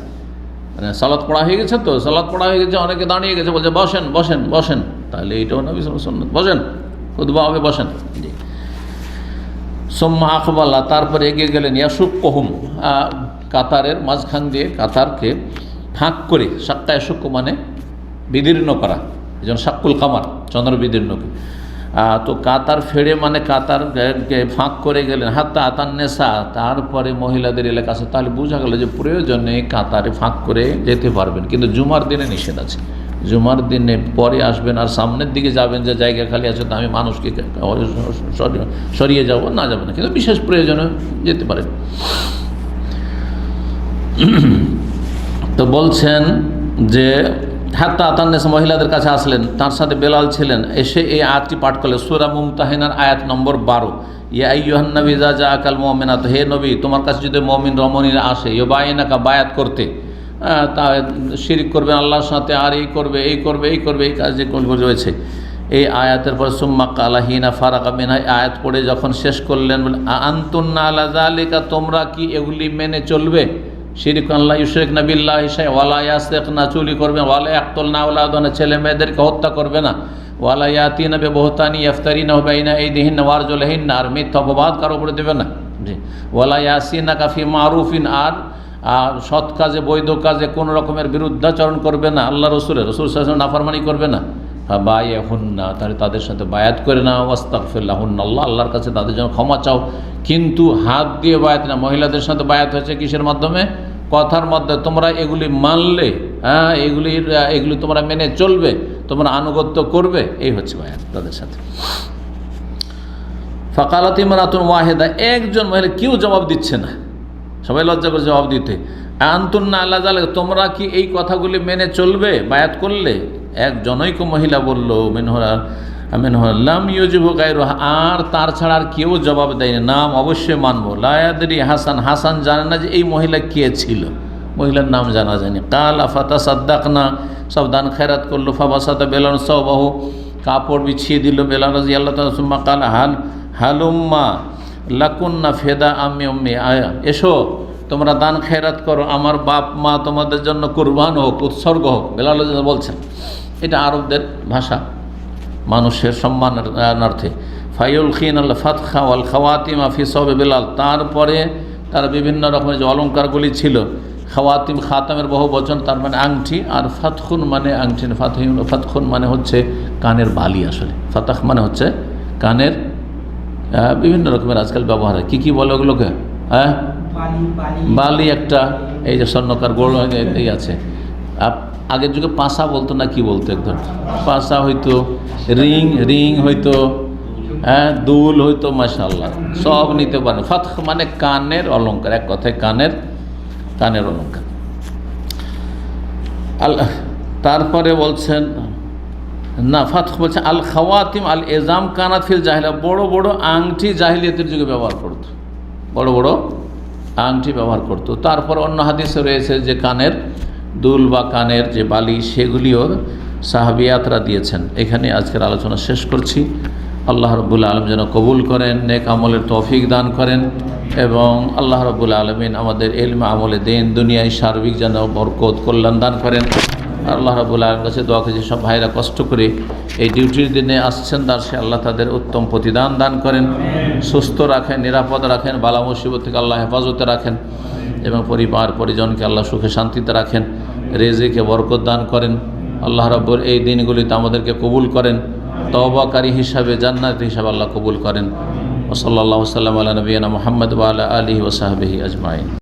মানে সালাত পড়া হয়ে গেছে, তো সালাত পড়া হয়ে গেছে, অনেকে দাঁড়িয়ে গেছে, বলছে বসেন বসেন বসেন, তাহলে এইটাও নবী সুন্নাত, বসেন, খুতবা হবে, বসেন। জি। সুম্মা আকবালা, তারপরে এগিয়ে গেলেন, ইয়াসুক্কুহুম, কাতারের মাঝখান দিয়ে কাতারকে ফাঁক করে, সাক্কা ইয়াসুক্কু মানে বিদীর্ণ করা, এই জন্য সাক্কুল কামার, চন্দ্র বিদীর্ণকে, তো কাতার ফেড়ে মানে কাতারকে ফাঁক করে গেলেন। হাত্তা আতান্নেসা, তারপরে মহিলাদের এলাকা আছে, তাহলে বোঝা গেল যে প্রয়োজনে কাতারে ফাঁক করে যেতে পারবেন, কিন্তু জুমার দিনে নিষেধ আছে। জুমার দিনে পরে আসবেন আর সামনের দিকে যাবেন, যে জায়গা খালি আছে, তো আমি মানুষকে সরিয়ে যাব না, যাবে না, কিন্তু বিশেষ প্রয়োজনে যেতে পারেন। তো বলছেন যে হাত্তা আতান্নেস, মহিলাদের কাছে আসলেন, তার সাথে বেলাল ছিলেন, এসে এই আয়াতটি পাঠ করলেন, সূরা মুমতাহিনার আয়াত নম্বর 12, ইয়া আইয়ুহান নবী ইযা জাআকাল মুমিনাত, হে নবী তোমার কাছে যদি মুমিন রমণীরা আসে, ইউবাইনাকা, বায়াত করতে, তা শিরক করবেন আল্লাহর সাথে, আর এই করবে এই করবে এই করবে, এই কাজ যে রয়েছে। এই আয়াতের পর সুম্মা কালা হিনা ফারাকা মিনহা, আয়াত পড়ে যখন শেষ করলেন, বলে আনতুন্না আলা যালিকা, তোমরা কি এগুলি মেনে চলবে? শিরক আল্লাহ ইউশরিকনা বিল্লাহি শাইআ, ওয়ালা ইয়াসরিকনা, চুরি করবে, ওয়ালা ইয়াকতুলনা আওলাদানা, ছেলে মেয়েদেরকে হত্যা করবে না, ওয়ালা ইয়াতিনা বিবুহতানি ইফতারিনাহু বাইনা আইদিহিন্না ওয়া আরজুলিহিন্না, আর মিথ্যা অপবাদ কারো উপরে দেবে না। জি। ওয়ালা ইয়াসিনাকা ফি মারুফিন, আর সৎ কাজে, বৈধ কাজে কোনো রকমের বিরুদ্ধাচরণ করবে না, আল্লাহ রসুল সাল্লাল্লাহু আলাইহি ওয়াসাল্লাম নাফরমানি করবে না। ফাবায়াহুন্না, তাহলে তাদের সাথে বায়াত করে নাও, ওয়াস্তাগফির লাহুন্না, আল্লাহর কাছে তাদের জন্য ক্ষমা চাও, কিন্তু হাত দিয়ে বায়াত না। মহিলাদের সাথে বায়াত হয়েছে কিসের মাধ্যমে? কথার মাধ্যমে। তোমরা এগুলি মানলে, এগুলি তোমরা মেনে চলবে, তোমরা আনুগত্য করবে, এই হচ্ছে বায়াত তাদের সাথে। ফাকালাত ইমরাতুন ওয়াহিদা, একজন মহিলা, কেউ জবাব দিচ্ছে না, সবাই লজ্জা করে জবাব দিতে। আনতুন্না আল্লাহ জালে, তোমরা কি এই কথাগুলি মেনে চলবে বায়াত করলে? এক জনৈক মহিলা বলল, লাম ইউজিবু গায়রুহা, আর তার ছাড়া আর কেউ জবাব দেয়নি, নাম অবশ্যই মানবো। লা ইয়াদরি হাসান, হাসান জানে না যে এই মহিলা কে ছিল, মহিলার নাম জানা যায়নি। কালা ফাতাসাদ্দাকনা, সব দান খেরাত করলো। ফাবাসাতা বেলাল সাওবাহু, কাপড় বিছিয়ে দিল বেলাল রাদিয়াল্লাহু তাআলা। সুম্মা কালা হালুম্মা লাকুন্না ফেদা আম্মি উম্মি, এসো তোমরা দান খেরাত করো, আমার বাপ মা তোমাদের জন্য কুরবান হোক, উৎসর্গ হোক। বেলাল বলছেন, এটা আরবদের ভাষা, মানুষের সম্মানার্থে। ফাইউল খিন আল ফাতখা ওয়াল খাওয়াতিমা ফি সবে বেলাল, তারপরে তার বিভিন্ন রকমের যে অলঙ্কারগুলি ছিল, খাওয়াতিম, খাতামের বহু বচন, তার মানে আংটি, আর ফাতখুন মানে আংটি, ফাতখুন মানে হচ্ছে কানের বালি। আসলে ফাতাখ মানে হচ্ছে কানের বিভিন্ন রকমের আজকাল ব্যবহার হয়, কী বলে ওগুলোকে? বালি একটা, এই যে স্বর্ণকার গোল এই আছে। আগের যুগে পাশা বলতো না, কি বলতো, একদম পাশা হইতো, রিং হইতো, দুল হইতো, মাশাআল্লাহ সব নিতে পারে। ফাতখ মানে কানের অলঙ্কার, এক কথায় কানের অলঙ্কার। তারপরে বলছেন না, ফাতখ বলছে আল খাওয়াতিম আল এজাম কানাত ফিল জাহিলিয়া, বড় বড় আংটি জাহিলিয়াতের যুগে ব্যবহার করতো, বড় বড় আংটি ব্যবহার করতো। তারপর অন্য হাদিসে রয়েছে যে কানের দুল বা কানের যে বালি, সেগুলিও সাহাবিয়াতরা দিয়েছেন। এখানে আজকের আলোচনা শেষ করছি। আল্লাহ রাব্বুল আলামিন যেন কবুল করেন, নেক আমলের তৌফিক দান করেন, এবং আল্লাহ রাব্বুল আলামিন আমাদের ইলম আমলে দিন দুনিয়ায় সার্বিক যেন বরকত কল্যাণ দান করেন। আল্লাহ রাব্বুল আলামিনের কাছে দোয়া করছি, সব ভাইরা কষ্ট করে এই ডিউটির দিনে আসছেন, তার সে আল্লাহ তাদের উত্তম প্রতিদান দান করেন, সুস্থ রাখেন, নিরাপদ রাখেন, বালা মুসিবত থেকে আল্লাহ হেফাজতে রাখেন, এবং পরিবার পরিজনকে আল্লাহ সুখে শান্তিতে রাখেন, রেজেকে বরকত দান করেন। আল্লাহ রাব্বুল এই দিনগুলিতে আমাদেরকে কবুল করেন, তওবাকারী হিসাবে, জান্নাতি হিসাবে আল্লাহ কবুল করেন। ওয়া সাল্লাল্লাহু সাল্লাম আলা নবিয়িনা মুহাম্মদ ওয়া আলা আলিহি ওয়া সাহবিহি আজমাইন।